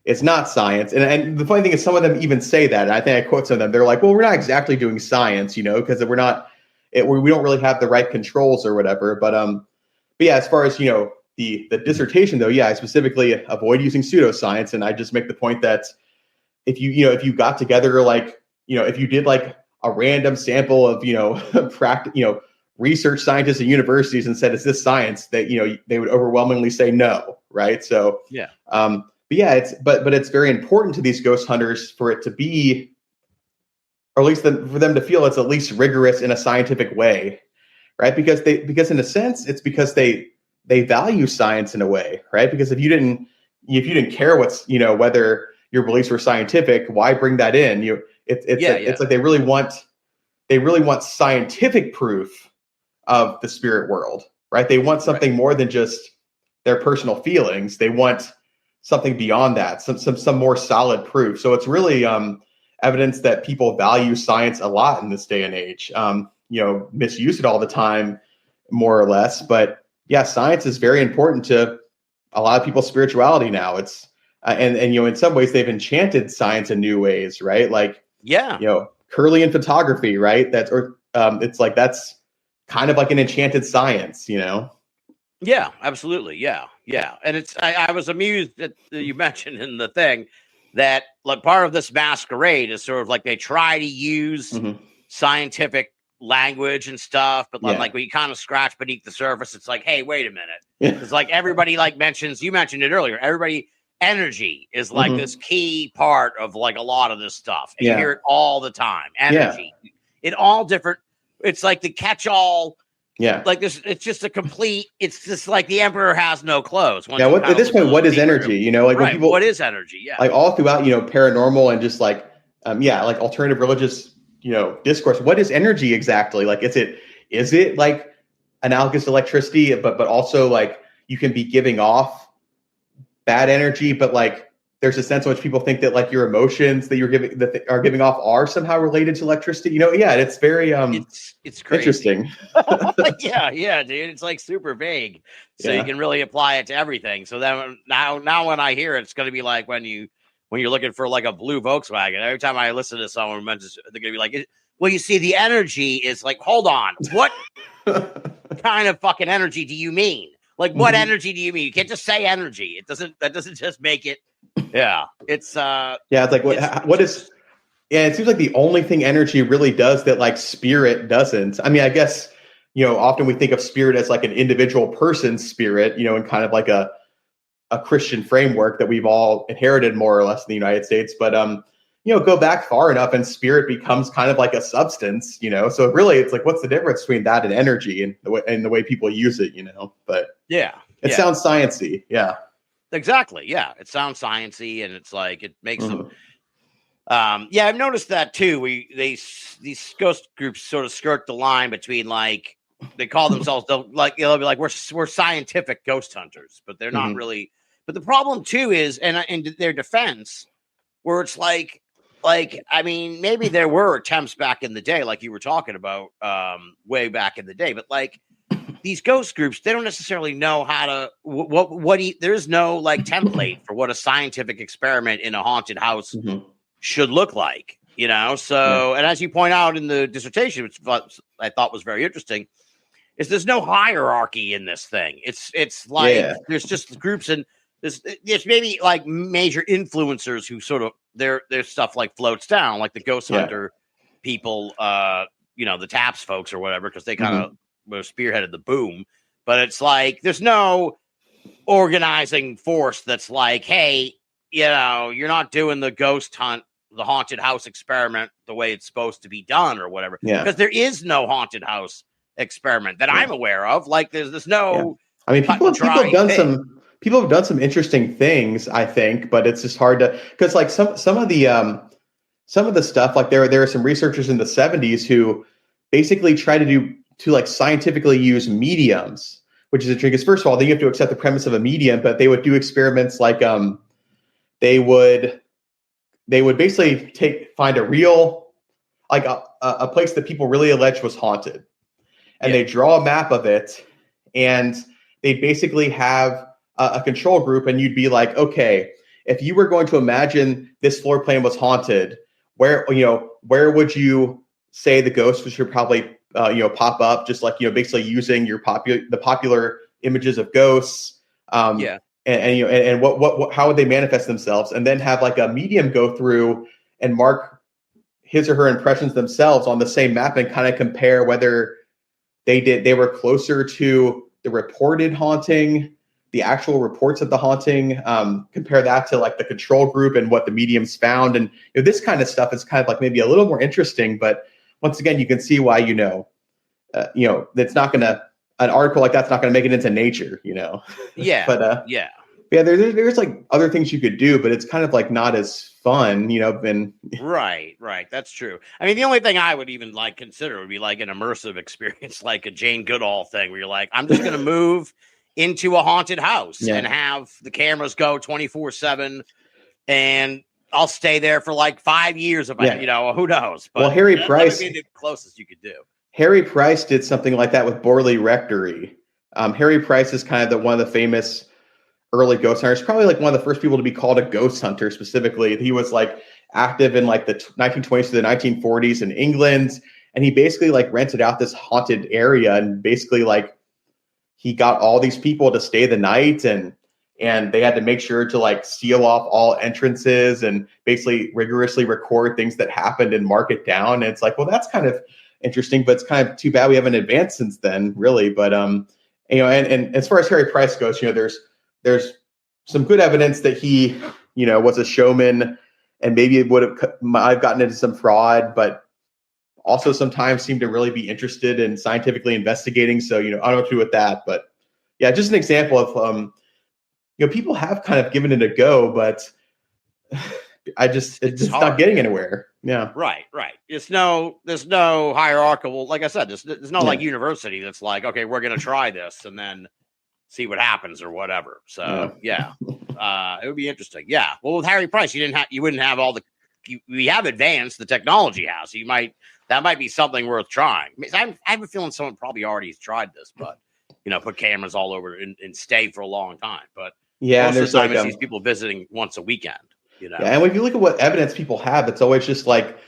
it's not science. And the funny thing is, some of them even say that. And I think I quote some of them. They're like, well, we're not exactly doing science, because we don't really have the right controls or whatever. But yeah, as far as, the dissertation, though, I specifically avoid using pseudoscience. And I just make the point that if you got together, if you did like a random sample of, research scientists at universities and said, is this science, that, they would overwhelmingly say no. Right. So, but it's very important to these ghost hunters for it to be, or at least for them to feel it's at least rigorous in a scientific way. Right. Because in a sense, it's because they value science in a way. Right. Because if you didn't care what's, whether your beliefs were scientific, why bring that in? It's like they really want scientific proof of the spirit world, right? They want something more than just their personal feelings. They want something beyond that, some more solid proof. So it's really evidence that people value science a lot in this day and age. Misuse it all the time, more or less. But yeah, science is very important to a lot of people's spirituality now. It's and in some ways they've enchanted science in new ways, right? Like Curlian photography, right? It's like that's kind of like an enchanted science, Yeah, absolutely. Yeah. And I was amused that you mentioned in the thing that like part of this masquerade is sort of like they try to use scientific language and stuff, but like when you kind of scratch beneath the surface, it's like, hey, wait a minute. It's like everybody you mentioned it earlier, energy is like this key part of like a lot of this stuff. And you hear it all the time. Energy. In all different, it's like the catch-all. Yeah. Like this, it's just it's just like the emperor has no clothes. At this point, what is energy? When people, what is energy? Yeah. Like all throughout, paranormal and just like alternative religious, discourse. What is energy exactly? Like, is it like analogous to electricity, but also like you can be giving off bad energy, but like there's a sense in which people think that like your emotions that you're giving that are giving off are somehow related to electricity. You know, yeah, it's very it's crazy. Interesting. yeah, dude. It's like super vague. So Yeah. you can really apply it to everything. So then now when I hear it, it's gonna be like when you're looking for like a blue Volkswagen. Every time I listen to someone who mentions, they're gonna be like, well, you see, the energy is like, hold on, what kind of fucking energy do you mean? Like, what energy do you mean? You can't just say energy. That doesn't just make it. Yeah, it's it's like what is. Yeah, it seems like the only thing energy really does that like spirit doesn't. I mean, I guess, you know, often we think of spirit as like an individual person's spirit, you know, in kind of like a Christian framework that we've all inherited more or less in the United States. But, you know, go back far enough and spirit becomes kind of like a substance, you know. So really, it's like, what's the difference between that and energy and the way people use it, you know? But it sounds sciencey. Yeah, exactly. Yeah, it sounds sciencey, and it's like it makes them. Yeah, I've noticed that too. These ghost groups sort of skirt the line between like they call themselves they'll be like we're scientific ghost hunters, but they're not really. But the problem too is, and in their defense, where it's like I mean, maybe there were attempts back in the day, like you were talking about, way back in the day, but like these ghost groups, they don't necessarily know how to there's no like template for what a scientific experiment in a haunted house should look like, you know? So, and as you point out in the dissertation, which I thought was very interesting, is there's no hierarchy in this thing. It's like, there's just groups and there's maybe like major influencers who sort of, their stuff like floats down, like the ghost hunter people, you know, the TAPS folks or whatever, because they kind of spearheaded the boom. But it's like, there's no organizing force that's like, hey, you know, you're not doing the ghost hunt, the haunted house experiment the way it's supposed to be done or whatever. Because there is no haunted house experiment that I'm aware of. Like there's no. I mean, people have done some interesting things, I think, but it's just hard to, because like some of the stuff, like there are some researchers in the 70s who basically try to like scientifically use mediums, which is interesting. Because first of all, then you have to accept the premise of a medium, but they would do experiments like they would basically find a real, like a place that people really alleged was haunted, and they draw a map of it, and they'd basically have a control group, and you'd be like, okay, if you were going to imagine this floor plan was haunted, where would you say the ghosts should probably pop up? Just like, you know, basically using the popular images of ghosts. And what how would they manifest themselves, and then have like a medium go through and mark his or her impressions themselves on the same map and kind of compare whether they were closer to the reported haunting, the actual reports of the haunting, compare that to like the control group and what the mediums found. And you know, this kind of stuff is kind of like maybe a little more interesting, but once again, you can see why, that's not going to, an article like that's not going to make it into Nature, you know? Yeah. But there's like other things you could do, but it's kind of like not as fun, you know? And right. That's true. I mean, the only thing I would even like consider would be like an immersive experience, like a Jane Goodall thing where you're like, I'm just going to move into a haunted house and have the cameras go 24/7, and I'll stay there for like 5 years if I, who knows? But well, Harry Price would be the closest you could do. Harry Price did something like that with Borley Rectory. Harry Price is kind of one of the famous early ghost hunters, probably like one of the first people to be called a ghost hunter specifically. He was like active in like the 1920s to the 1940s in England. And he basically like rented out this haunted area, and basically like he got all these people to stay the night, and they had to make sure to like seal off all entrances and basically rigorously record things that happened and mark it down. And it's like, well, that's kind of interesting, but it's kind of too bad we haven't advanced since then, really. But and as far as Harry Price goes, there's some good evidence that he, was a showman, and maybe it might have gotten into some fraud, but also sometimes seemed to really be interested in scientifically investigating. So, I don't know what to do with that, but yeah, just an example of, people have kind of given it a go, but it's just not getting anywhere. Yeah. Right. There's no hierarchical, like I said, there's no like university that's like, okay, we're going to try this and then see what happens or whatever. So yeah. It would be interesting. Yeah. Well, with Harry Price, you wouldn't have all the. We have advanced the technology house. That might be something worth trying. I have a feeling someone probably already has tried this, but put cameras all over and stay for a long time. But yeah, most and of the time there's it's these people visiting once a weekend. Yeah, and if you look at what evidence people have, it's always just like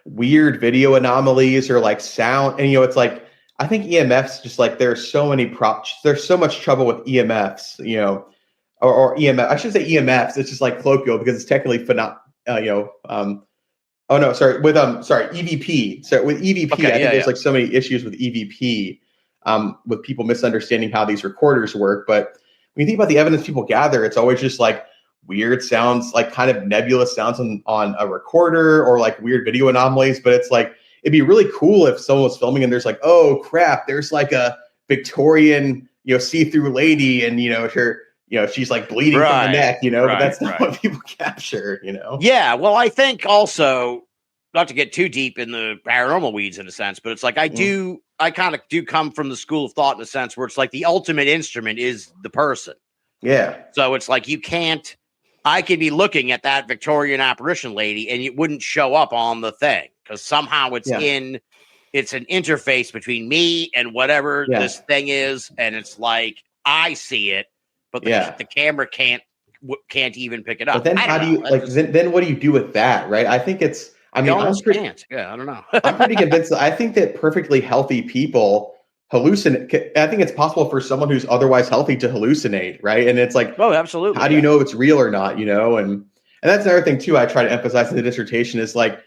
weird video anomalies or like sound. And it's like I think EMFs just like there's so many props. There's so much trouble with EMFs. Or EMF. I should say EMFs. It's just like colloquial because it's technically oh no, sorry. With EVP. So with EVP, I think there's like so many issues with EVP, with people misunderstanding how these recorders work. But when you think about the evidence people gather, it's always just like weird sounds, like kind of nebulous sounds on a recorder, or like weird video anomalies. But it's like it'd be really cool if someone was filming and there's like, oh crap, there's like a Victorian see-through lady, and her. She's like bleeding from the neck, but that's not what people capture, Yeah. Well, I think also, not to get too deep in the paranormal weeds in a sense, but it's like I kind of do come from the school of thought in a sense where it's like the ultimate instrument is the person. Yeah. So it's like I could be looking at that Victorian apparition lady and it wouldn't show up on the thing because somehow it's an interface between me and whatever this thing is. And it's like, I see it. But the camera can't even pick it up. But then how do you then what do you do with that, right? I think it's. I mean, can't. Yeah, I don't know. I'm pretty convinced. I think that perfectly healthy people hallucinate. I think it's possible for someone who's otherwise healthy to hallucinate, right? And it's like, oh, absolutely. How do you know if it's real or not? And that's another thing too. I try to emphasize in the dissertation is like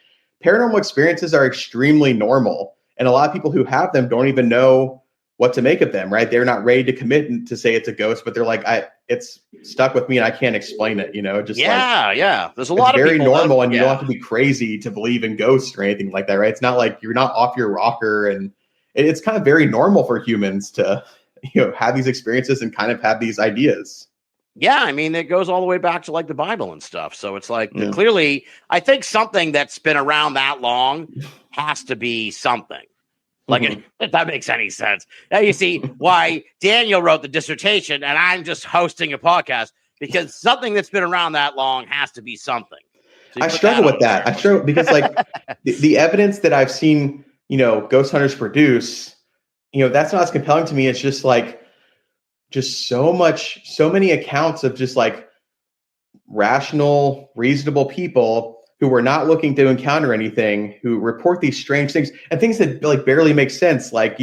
paranormal experiences are extremely normal, and a lot of people who have them don't even know what to make of them, right? They're not ready to commit to say it's a ghost, but they're like, it's stuck with me and I can't explain it, Just There's a lot of very people normal, and you don't have to be crazy to believe in ghosts or anything like that, right? It's not like you're not off your rocker, and it's kind of very normal for humans to, have these experiences and kind of have these ideas. Yeah, I mean, it goes all the way back to like the Bible and stuff. So it's like clearly, I think something that's been around that long has to be something. Like, if that makes any sense. Now you see why Daniel wrote the dissertation and I'm just hosting a podcast, because something that's been around that long has to be something. So I struggle with that. I struggle because like the evidence that I've seen, ghost hunters produce, that's not as compelling to me. It's just like, so many accounts of just like rational, reasonable people who were not looking to encounter anything, who report these strange things and things that like barely make sense. Like,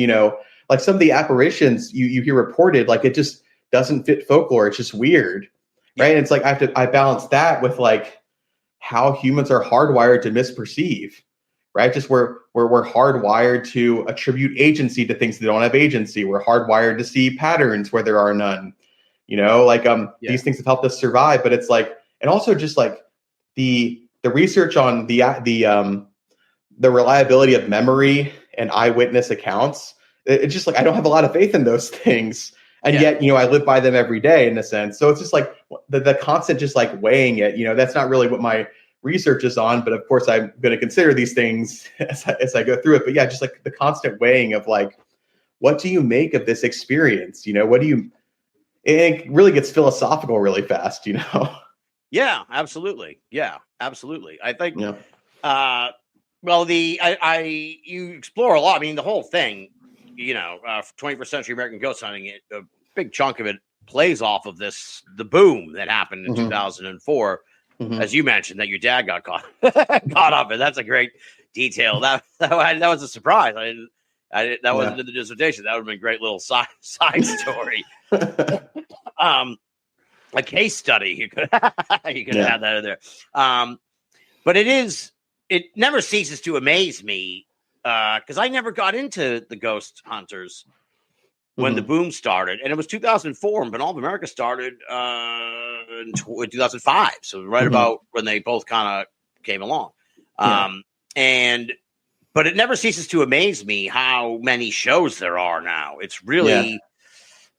like some of the apparitions you hear reported, like it just doesn't fit folklore. It's just weird. Right. And it's like, I balance that with like how humans are hardwired to misperceive, right? Just we're hardwired to attribute agency to things that don't have agency. We're hardwired to see patterns where there are none, these things have helped us survive, but it's like, and also just like the research on the reliability of memory and eyewitness accounts, it's just like I don't have a lot of faith in those things, and yet I live by them every day in a sense. So it's just like the constant just like weighing it. That's not really what my research is on, but of course I'm going to consider these things as I go through it. But yeah, just like the constant weighing of like, what do you make of this experience? It really gets philosophical really fast. Yeah, absolutely. Yeah, absolutely. I think, you explore a lot. I mean, the whole thing, 21st century American ghost hunting, a big chunk of it plays off of the boom that happened in 2004, as you mentioned, that your dad got caught up in. That's a great detail. That was a surprise. That wasn't in the dissertation. That would have been a great little side story. A case study. You could have had that in there. But it never ceases to amaze me, because I never got into the ghost hunters when the boom started. And it was 2004, and Binnall of America started in 2005. So right about when they both kind of came along. But it never ceases to amaze me how many shows there are now. It's really...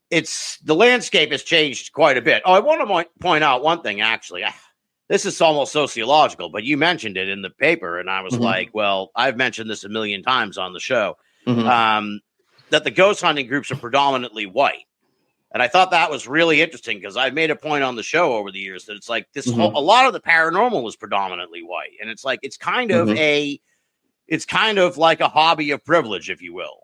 the landscape has changed quite a bit. Oh, I want to point out one thing, actually. This is almost sociological, but you mentioned it in the paper, and I was like, well, I've mentioned this a million times on the show, that the ghost hunting groups are predominantly white. And I thought that was really interesting because I've made a point on the show over the years that it's like this Mhm. whole, a lot of the paranormal was predominantly white. And it's like, it's kind of like a hobby of privilege, if you will.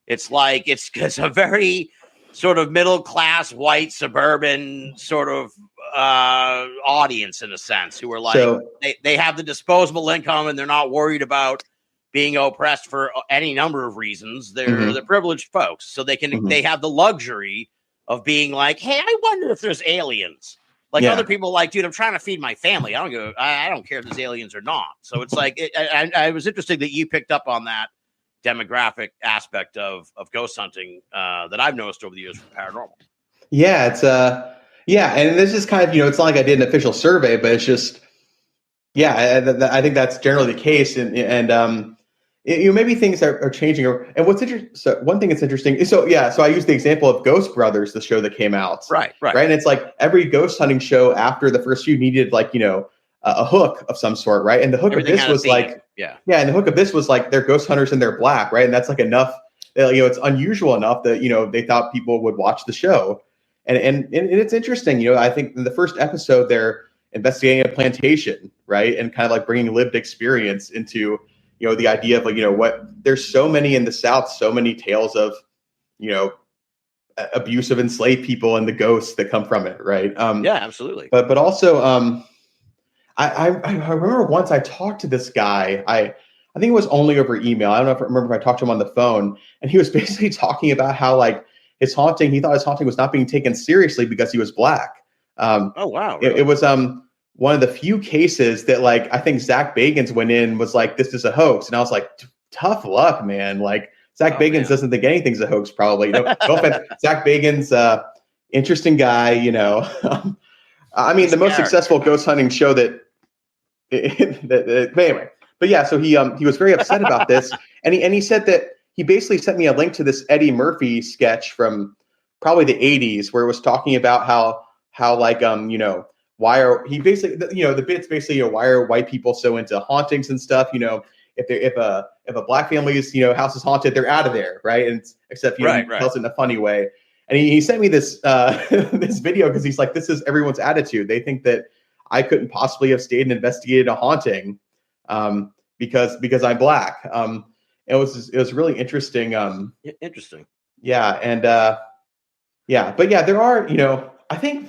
It's like, it's a very sort of middle-class, white, suburban sort of audience in a sense, who are like, they have the disposable income and they're not worried about being oppressed for any number of reasons. They're the privileged folks. So they have the luxury of being like, hey, I wonder if there's aliens. Like other people, like, dude, I'm trying to feed my family. I don't care if there's aliens or not. So it's like, I was interested that you picked up on that demographic aspect of ghost hunting that I've noticed over the years for paranormal. Yeah, it's and this is kind of, it's not like I did an official survey, but it's just, I think that's generally the case, and maybe things are changing. And what's interesting, so one thing that's interesting is, so I use the example of Ghost Brothers, the show that came out, right, and it's like every ghost hunting show after the first few needed like a hook of some sort, right? And the hook of this was like, and the hook of this was like they're ghost hunters and they're black, right? And that's like enough, it's unusual enough that they thought people would watch the show, and it's interesting, I think in the first episode they're investigating a plantation, right, and kind of like bringing lived experience into the idea of like what there's so many in the South, so many tales of abuse of enslaved people and the ghosts that come from it, right? Absolutely. But also I remember once I talked to this guy. I think it was only over email. I don't know if I remember if I talked to him on the phone, and he was basically talking about how like he thought his haunting was not being taken seriously because he was black. Oh wow! Really? It was one of the few cases that like I think Zach Bagans went in was like, this is a hoax, and I was like, tough luck, man. Like Zach Bagans doesn't think anything's a hoax, probably. No offense, Zach Bagans, interesting guy. I mean, the most successful ghost hunting show that anyway. But yeah, so he was very upset about this, and he said that he basically sent me a link to this Eddie Murphy sketch from probably the 80s where it was talking about how like why are he basically the bit's basically why are white people so into hauntings and stuff, if a black family's house is haunted, they're out of there, right? And except he tells it in a funny way. And he sent me this this video because he's like, this is everyone's attitude. They think that I couldn't possibly have stayed and investigated a haunting because I'm black. It was really interesting. Interesting. Yeah, and but yeah, there are I think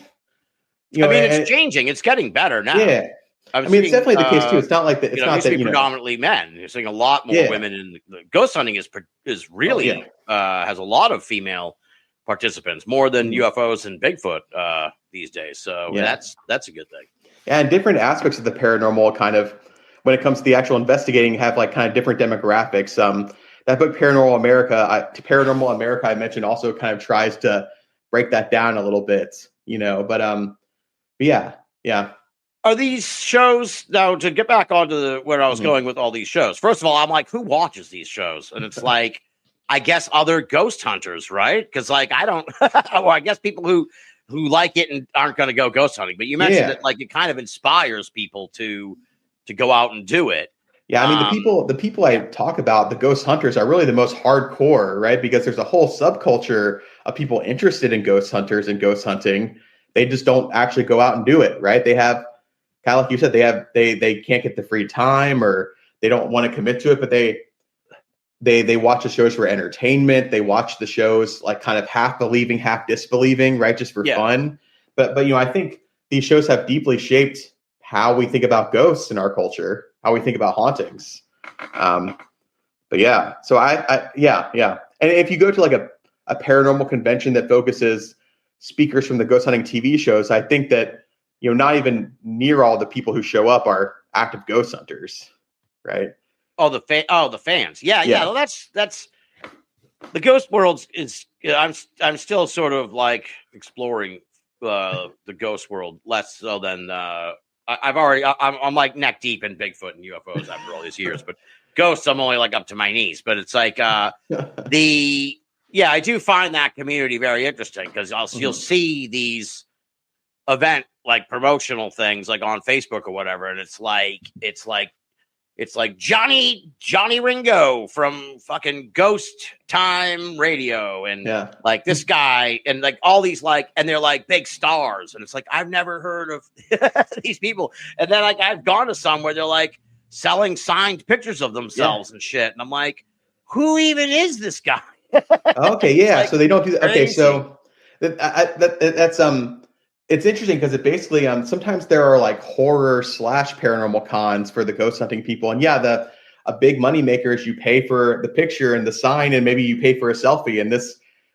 it's changing. It's getting better now. Yeah. It's definitely the case too. It's not like that. It's not that predominantly men. You're seeing a lot more women in the ghost hunting is really has a lot of female participants, more than UFOs and Bigfoot these days. So that's a good thing. Yeah, and different aspects of the paranormal kind of when it comes to the actual investigating have like kind of different demographics. That book Paranormal America I mentioned also kind of tries to break that down a little bit, but yeah. Are these shows now, to get back onto where I was going with all these shows? First of all, I'm like, who watches these shows? And it's like, I guess other ghost hunters, right? Because like I don't, well, I guess people who like it and aren't going to go ghost hunting. But you mentioned that like it kind of inspires people to go out and do it. Yeah, I mean the people I talk about, the ghost hunters, are really the most hardcore, right? Because there's a whole subculture of people interested in ghost hunters and ghost hunting. They just don't actually go out and do it, right? They have, kind of like you said, they can't get the free time, or they don't want to commit to it, but they watch the shows for entertainment. They watch the shows like kind of half believing, half disbelieving, right? Just for fun. But I think these shows have deeply shaped how we think about ghosts in our culture, how we think about hauntings. But yeah, so yeah. And if you go to like a paranormal convention that focuses speakers from the ghost hunting TV shows, I think that, not even near all the people who show up are active ghost hunters, right? Oh, the fans. Yeah. Well, that's the ghost world is. I'm still sort of like exploring the ghost world less so than I'm like neck deep in Bigfoot and UFOs after all these years, but ghosts I'm only like up to my knees. But it's like I do find that community very interesting because you'll see these event like promotional things like on Facebook or whatever, and it's like it's like Johnny Ringo from fucking Ghost Time Radio, and like this guy, and like all these like, and they're like big stars, and it's like I've never heard of these people. And then like I've gone to some where they're like selling signed pictures of themselves and shit, and I'm like, who even is this guy? Okay, yeah. Like, so they don't do that. Okay, crazy. so that's it's interesting because it basically sometimes there are like horror / paranormal cons for the ghost hunting people, and a big money maker is you pay for the picture and the sign, and maybe you pay for a selfie. And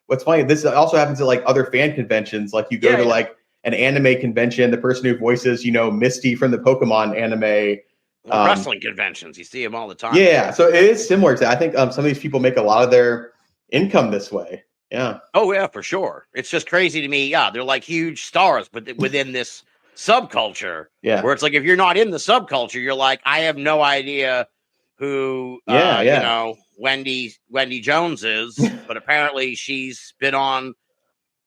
what's funny, this also happens at like other fan conventions. Like you go to like an anime convention, the person who voices Misty from the Pokemon anime. Wrestling conventions, you see them all the time. Yeah, so it is similar to that. I think some of these people make a lot of their income this way. Yeah. Oh yeah, for sure. It's just crazy to me. Yeah, they're like huge stars, but within this subculture, where it's like if you're not in the subculture, you're like, I have no idea who, Wendy Jones is, but apparently she's been on,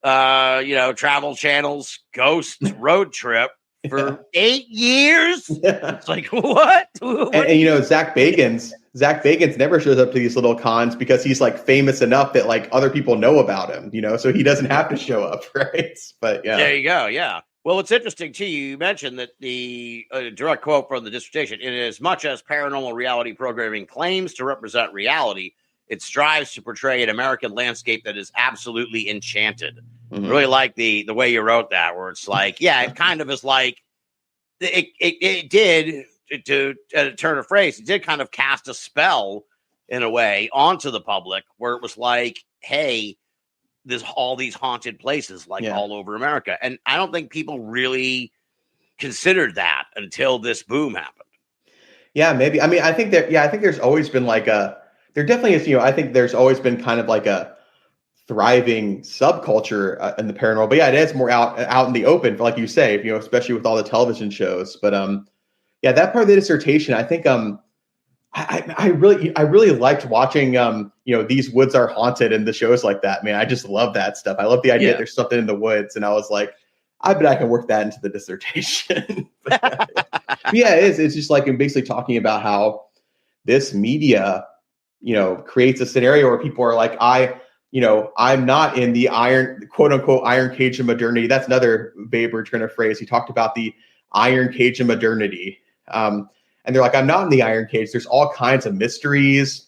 Travel Channel's Ghost Road Trip for 8 years. It's like what? And Zach Bagans never shows up to these little cons because he's like famous enough that like other people know about him, so he doesn't have to show up, right? But there you go. Yeah. Well, it's interesting too. You mentioned that the direct quote from the dissertation: "In as much as paranormal reality programming claims to represent reality, it strives to portray an American landscape that is absolutely enchanted." Mm-hmm. Really like the way you wrote that, where it's like, it kind of is like it did, to turn a phrase, it did kind of cast a spell in a way onto the public, where it was like, hey, there's all these haunted places all over America. And I don't think people really considered that until this boom happened. Yeah, maybe. I mean, I think there's always been there definitely is, I think there's always been kind of like a thriving subculture in the paranormal, but it is more out in the open, like you say, especially with all the television shows. But that part of the dissertation, I think I really liked watching These Woods Are Haunted and the shows like that. Man, I just love that stuff. I love the idea that there's something in the woods, and I was like, I bet I can work that into the dissertation. It is. It's just like I'm basically talking about how this media creates a scenario where people are like, I'm not in the quote unquote iron cage of modernity. That's another Weber kind of phrase. He talked about the iron cage of modernity. And they're like, I'm not in the iron cage. There's all kinds of mysteries.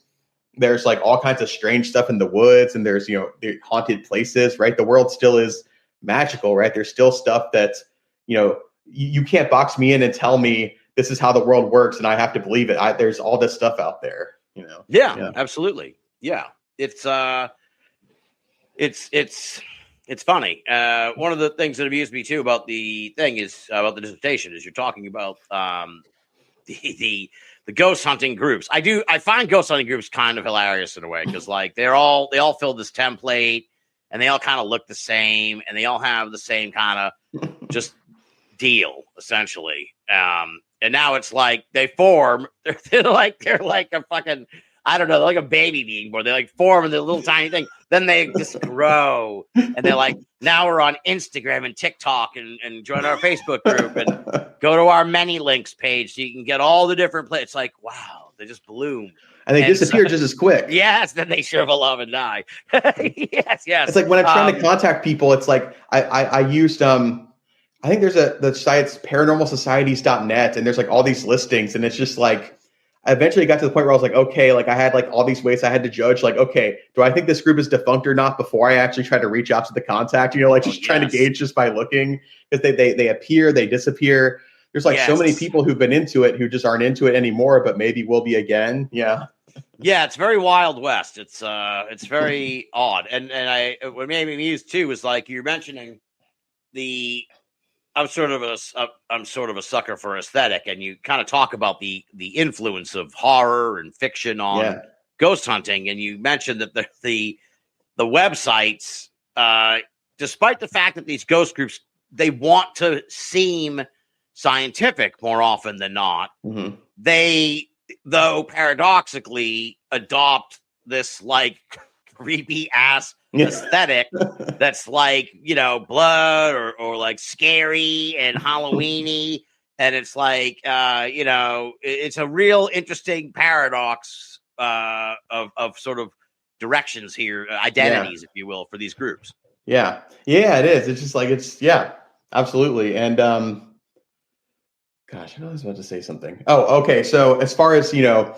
There's like all kinds of strange stuff in the woods, and there's, the haunted places, right? The world still is magical, right? There's still stuff that, you can't box me in and tell me this is how the world works and I have to believe it. There's all this stuff out there, Yeah, absolutely. Yeah. It's funny. One of the things that amused me too about the thing is about the dissertation is you're talking about the ghost hunting groups. I find ghost hunting groups kind of hilarious in a way, because like they all fill this template, and they all kind of look the same, and they all have the same kind of just deal essentially. And now it's like they form. They're like a fucking, I don't know, they're like a baby being born. They like form in the little tiny thing. Then they just grow, and they're like, now we're on Instagram and TikTok, and join our Facebook group and go to our many links page so you can get all the different places. It's like, wow, they just bloom. And they disappear just as quick. Yes, then they shrivel up and die. Yes. It's like when I'm trying to contact people, it's like I used I think there's the site's paranormalsocieties.net, and there's like all these listings, and it's just like I eventually got to the point where I was like, okay, like I had like all these ways I had to judge, like, okay, do I think this group is defunct or not before I actually try to reach out to the contact, trying to gauge just by looking, because they appear, they disappear. There's like so many people who've been into it who just aren't into it anymore, but maybe will be again. Yeah. Yeah, it's very Wild West. It's very odd. And what made me amused too was like you're mentioning I'm sort of a sucker for aesthetic, and you kind of talk about the influence of horror and fiction on ghost hunting, and you mentioned that the websites, despite the fact that these ghost groups, they want to seem scientific more often than not, they, though paradoxically, adopt this like creepy ass aesthetic that's like, blood or like scary and Halloweeny, And it's like, it's a real interesting paradox of sort of directions here, identities, if you will, for these groups. Yeah, it is. It's just like absolutely. And gosh, I know I was about to say something. Oh, okay. So as far as the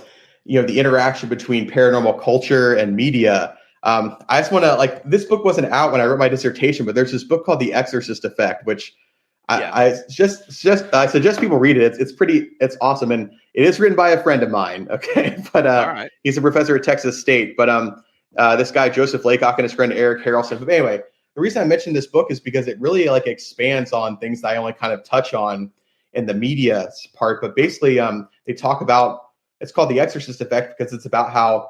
interaction between paranormal culture and media, I just want to this book wasn't out when I wrote my dissertation, but there's this book called The Exorcist Effect, which I suggest people read it. It's awesome, and it is written by a friend of mine. Okay, but all right. He's a professor at Texas State. But this guy Joseph Laycock and his friend Eric Harrelson. But anyway, the reason I mentioned this book is because it really expands on things that I only kind of touch on in the media part. But basically, they talk about, it's called The Exorcist Effect because it's about how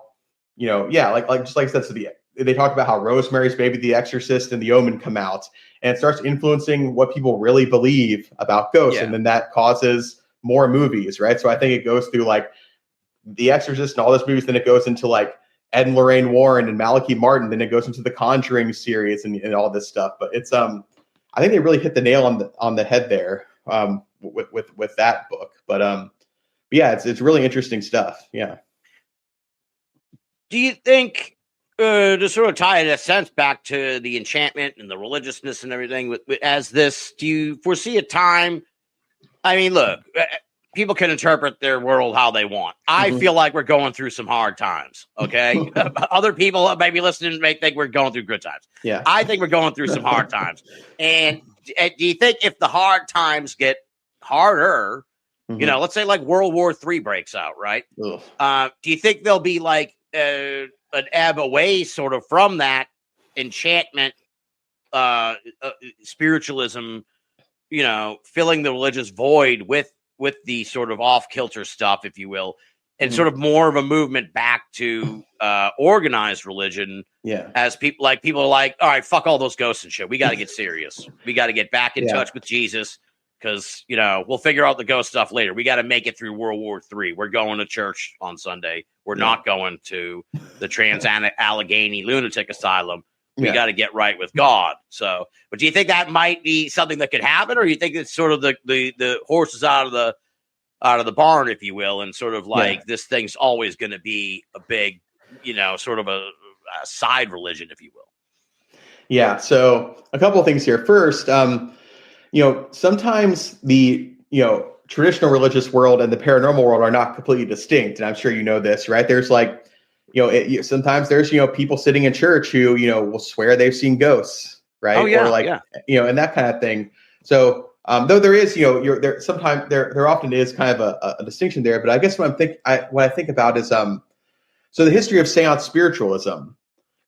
just like I said, so they talk about how Rosemary's Baby, The Exorcist, and The Omen come out, and it starts influencing what people really believe about ghosts, and then that causes more movies, right? So I think it goes through The Exorcist and all those movies, then it goes into Ed and Lorraine Warren and Malachi Martin, then it goes into the Conjuring series and all this stuff. But it's I think they really hit the nail on the head there with that book. But yeah, it's really interesting stuff. Yeah. Do you think, to sort of tie it in a sense back to the enchantment and the religiousness and everything, do you foresee a time? I mean, look, people can interpret their world how they want. I feel like we're going through some hard times. Okay. Other people maybe listening may think we're going through good times. Yeah. I think we're going through some hard times. And do you think if the hard times get harder, let's say World War III breaks out, right? Do you think there'll be an ebb away sort of from that enchantment, spiritualism, filling the religious void with the sort of off-kilter stuff, if you will, and sort of more of a movement back to organized religion? Yeah. As people are like, all right, fuck all those ghosts and shit. We got to get serious. We got to get back in touch with Jesus, because, we'll figure out the ghost stuff later. We got to make it through World War III. We're going to church on Sunday. We're not going to the Trans-Allegheny Lunatic Asylum. We got to get right with God. So, but do you think that might be something that could happen, or do you think it's sort of the horses out of the barn, if you will, and sort of this thing's always going to be a big, sort of a side religion, if you will? Yeah. So a couple of things here. First, sometimes the traditional religious world and the paranormal world are not completely distinct, and I'm sure you know this, right? There's sometimes there's people sitting in church who will swear they've seen ghosts, right? Oh yeah, or and that kind of thing. So though there is there sometimes there often is kind of a distinction there, but I guess what I think about is so the history of seance spiritualism,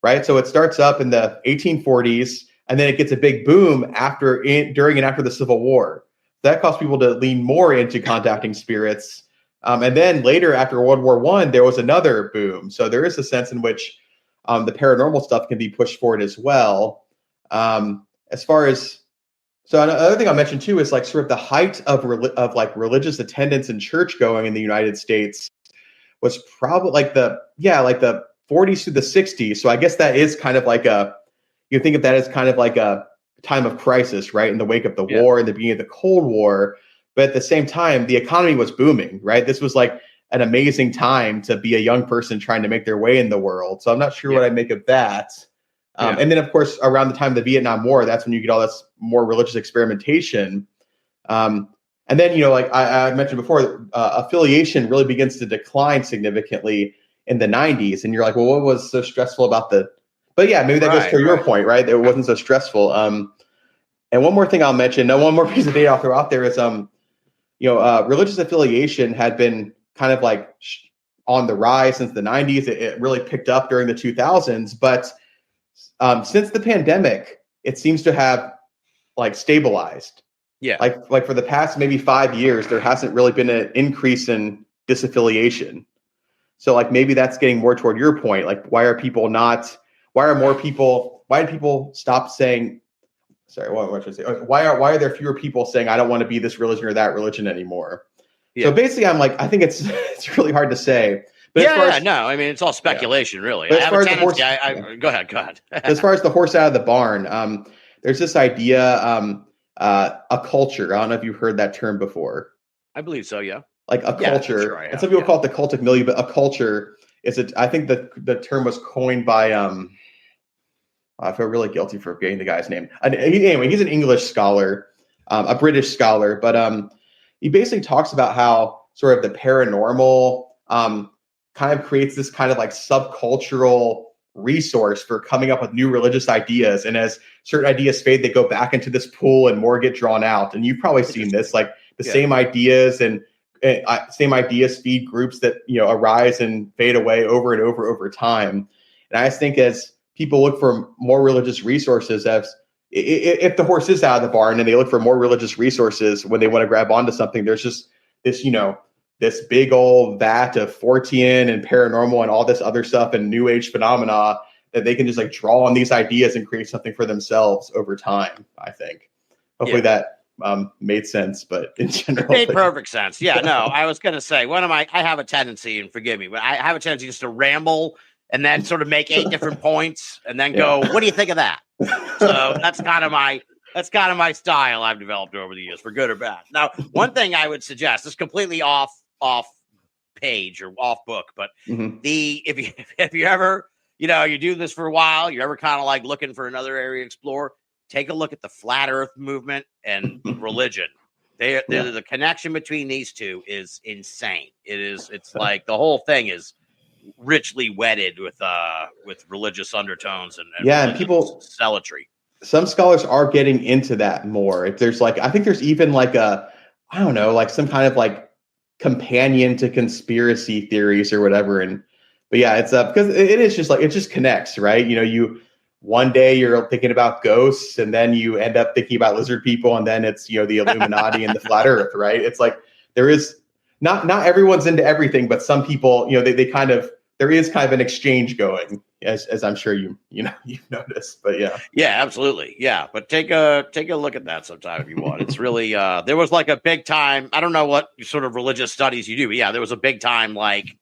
right? So it starts up in the 1840s, and then it gets a big boom during and after the Civil War. That caused people to lean more into contacting spirits. And then later, after World War I, there was another boom. So there is a sense in which the paranormal stuff can be pushed forward as well. As far as, so another thing I'll mention too is sort of the height of religious attendance and church going in the United States was probably the 40s through the 60s. So I guess that is kind of you think of that as kind of a time of crisis, right? In the wake of the war and the beginning of the Cold War. But at the same time, the economy was booming, right? This was an amazing time to be a young person trying to make their way in the world. So I'm not sure what I make of that. And then, of course, around the time of the Vietnam War, that's when you get all this more religious experimentation. And then, I mentioned before, affiliation really begins to decline significantly in the 90s. And you're like, well, what was so stressful about But yeah, maybe that goes to your point, right? It wasn't so stressful. And one more thing I'll mention, one more piece of data I'll throw out there is, religious affiliation had been kind of on the rise since the 90s. It really picked up during the 2000s, but since the pandemic, it seems to have stabilized. Yeah. Like for the past maybe 5 years, there hasn't really been an increase in disaffiliation. So maybe that's getting more toward your point. Why did people stop saying, sorry, what was I say? Why are there fewer people saying, I don't want to be this religion or that religion anymore? Yeah. So basically I think it's really hard to say. But I mean, it's all speculation, really. But go ahead. As far as the horse out of the barn, there's this idea, a culture. I don't know if you've heard that term before. I believe so. Yeah. Like a culture, sure and some people call it the cultic milieu, but a culture is I think the term was coined by I feel really guilty for forgetting the guy's name. Anyway, he's an English scholar, a British scholar, but he basically talks about how sort of the paranormal kind of creates this kind of like subcultural resource for coming up with new religious ideas. And as certain ideas fade, they go back into this pool and more get drawn out. And you've probably seen this, like the same ideas and same ideas feed groups that, arise and fade away over and over time. And I just think as people look for more religious resources, as if the horse is out of the barn and they look for more religious resources when they want to grab onto something, there's just this, this big old vat of Fortean and paranormal and all this other stuff and new age phenomena that they can just like draw on these ideas and create something for themselves over time. I think hopefully that made sense, but in general, it made perfect sense. Yeah, no, I was going to say I have a tendency, and forgive me, but I have a tendency just to ramble and then sort of make 8 different points and then go, what do you think of that? So that's kind of my style I've developed over the years, for good or bad. Now, one thing I would suggest is completely off page or off book, but if you ever, you do this for a while, you're ever kind of like looking for another area to explore, take a look at the flat earth movement and religion. The connection between these two is insane. It's like the whole thing is richly wedded with religious undertones and people zealotry. Some scholars are getting into that more. If there's like, I think there's even like I don't know, like some kind of like companion to conspiracy theories or whatever. But yeah, it's because it is just like, it just connects, right? One day you're thinking about ghosts and then you end up thinking about lizard people. And then it's, the Illuminati and the flat earth, right? It's like, there is not everyone's into everything, but some people, they kind of, there is kind of an exchange going, as I'm sure you've noticed. But yeah, absolutely, yeah. But take a look at that sometime if you want. It's really there was like a big time. I don't know what sort of religious studies you do, but yeah, there was a big time like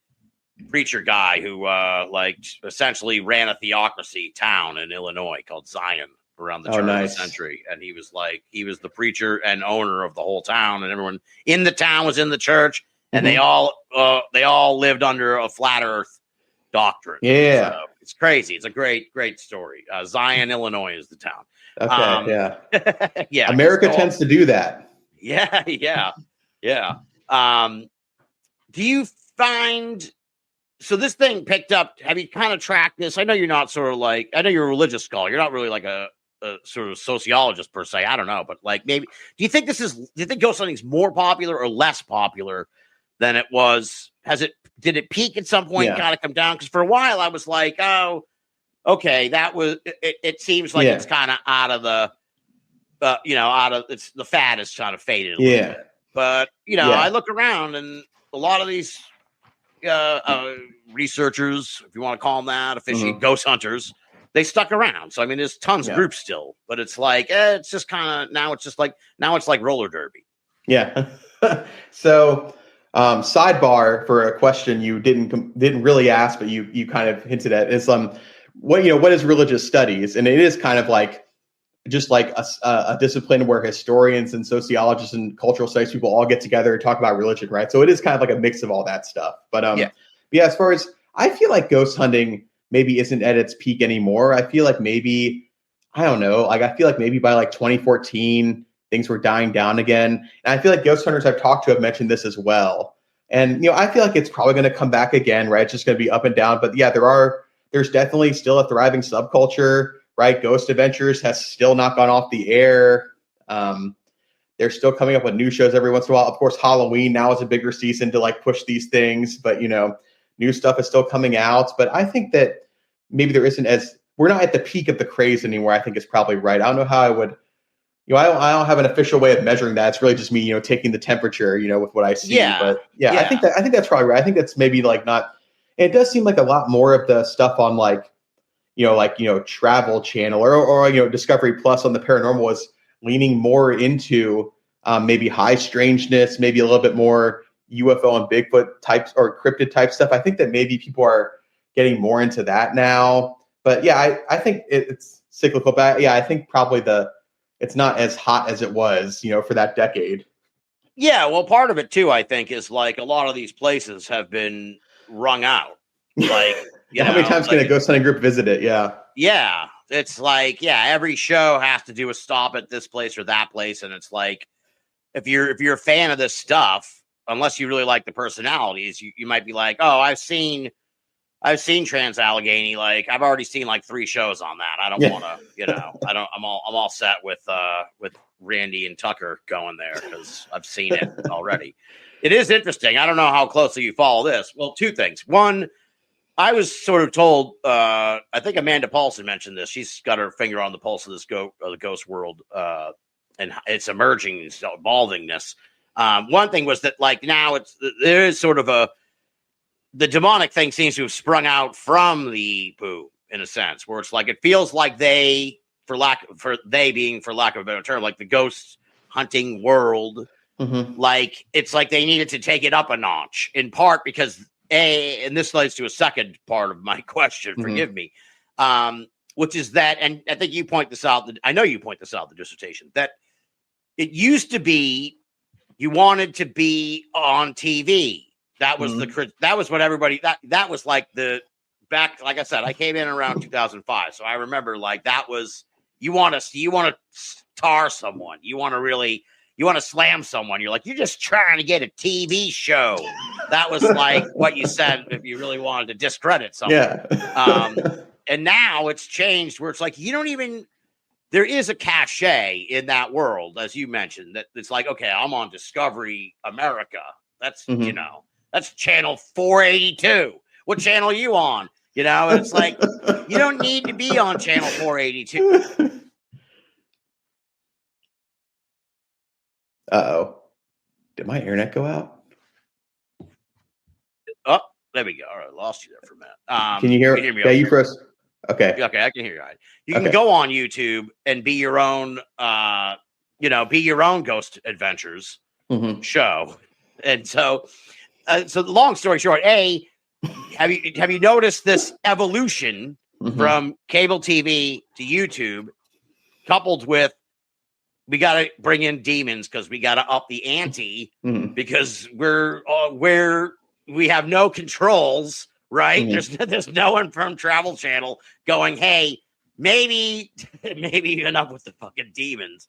preacher guy who like essentially ran a theocracy town in Illinois called Zion around the turn of the century, and he was the preacher and owner of the whole town, and everyone in the town was in the church, and they all lived under a flat Earth doctrine. Yeah, so it's crazy. It's a great story. Zion, Illinois is the town. Okay, yeah. America tends to do that. Yeah. Do you find? So this thing picked up, have you kind of tracked this? I know you're not sort of like, I know you're a religious scholar. You're not really like a sort of sociologist per se. I don't know. But like maybe, do you think ghost hunting is more popular or less popular than it was? Did it peak at some point and kind of come down? Because for a while I was like, oh, okay, that was, it seems like it's kind of out of the, the fad has kind of faded a little bit. But, I look around and a lot of these, researchers, if you want to call them that, officially ghost hunters, they stuck around. So I mean, there's tons of groups still, but it's like it's just kind of now it's like roller derby. Yeah. So sidebar for a question you didn't really ask, but you kind of hinted at is what is religious studies, and it is kind of like just like a discipline where historians and sociologists and cultural studies people all get together and talk about religion, right? So it is kind of like a mix of all that stuff. But as far as I feel like ghost hunting maybe isn't at its peak anymore. I feel like maybe, I don't know, like I feel like maybe by like 2014 things were dying down again. And I feel like ghost hunters I've talked to have mentioned this as well. And I feel like it's probably going to come back again, right? It's just going to be up and down. But yeah, there's definitely still a thriving subculture. Right, Ghost Adventures has still not gone off the air. They're still coming up with new shows every once in a while. Of course, Halloween now is a bigger season to like push these things, but new stuff is still coming out. But I think that maybe there isn't we're not at the peak of the craze anymore. I think it's probably right. I don't know how I would. I don't have an official way of measuring that. It's really just me, taking the temperature, with what I see. Yeah, but yeah. I think that's probably right. I think that's maybe like not. It does seem like a lot more of the stuff on like Travel Channel or Discovery Plus on the paranormal was leaning more into maybe high strangeness, maybe a little bit more UFO and Bigfoot types or cryptid type stuff. I think that maybe people are getting more into that now. But yeah, I think it's cyclical. But yeah, I think probably the it's not as hot as it was, for that decade. Yeah, well, part of it too, I think, is like a lot of these places have been wrung out. Like, how many times can a ghost hunting group visit it? Yeah, it's like, every show has to do a stop at this place or that place, and it's like, if you're a fan of this stuff, unless you really like the personalities, you might be like, oh, I've seen Trans-Allegheny. Like, I've already seen like 3 shows on that. I don't want to, I'm all set with Randy and Tucker going there because I've seen it already. It is interesting. I don't know how closely you follow this. Well, 2 things. One, I was sort of told, I think Amanda Paulson mentioned this. She's got her finger on the pulse of this the ghost world and its emerging, its evolvingness. One thing was that, like, now there is sort of the demonic thing seems to have sprung out from the poo in a sense, where it's like, it feels like for lack of a better term, like the ghost hunting world, like it's like they needed to take it up a notch, in part because and this leads to a second part of my question, forgive me, which is that, and I think you point this out, I know you point this out in the dissertation, that it used to be you wanted to be on TV. That was that was what everybody, that was like back, like I said, I came in around 2005. So I remember, like, that was, you want to tar someone. You want to slam someone. You're like, you're just trying to get a TV show. That was like what you said if you really wanted to discredit someone. Yeah. And now it's changed where it's like, there is a cachet in that world, as you mentioned, that it's like, okay, I'm on Discovery America. That's, that's channel 482. What channel are you on? And it's like, you don't need to be on channel 482. Uh-oh. Did my internet go out? Oh, there we go. All right, lost you there for a minute. Can you hear me? Yeah, you froze. Okay, I can hear you. Right. You can go on YouTube and be your own, ghost adventures show. And so the long story short, have you noticed this evolution from cable TV to YouTube, coupled with, we got to bring in demons because we got to up the ante because we have no controls, right? There's no one from Travel Channel going, hey, maybe enough with the fucking demons.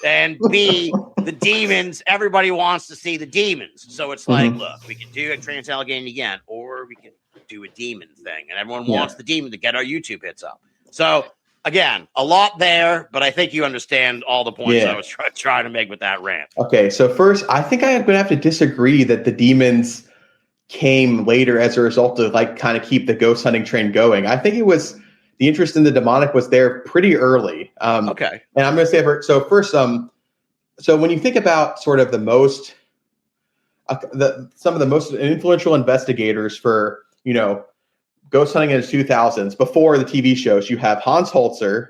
And B, the demons, everybody wants to see the demons. So it's like, look, we can do a Trans-Allegheny again, or we can do a demon thing. And everyone wants the demon to get our YouTube hits up. So again, a lot there, but I think you understand all the points I was trying to make with that rant. Okay, so first, I think I'm going to have to disagree that the demons came later as a result of, like, kind of keep the ghost hunting train going. I think it was, the interest in the demonic was there pretty early. Okay. And I'm going to say, so when you think about sort of the most, some of the most influential investigators for, ghost hunting in the 2000s, before the TV shows, you have Hans Holzer,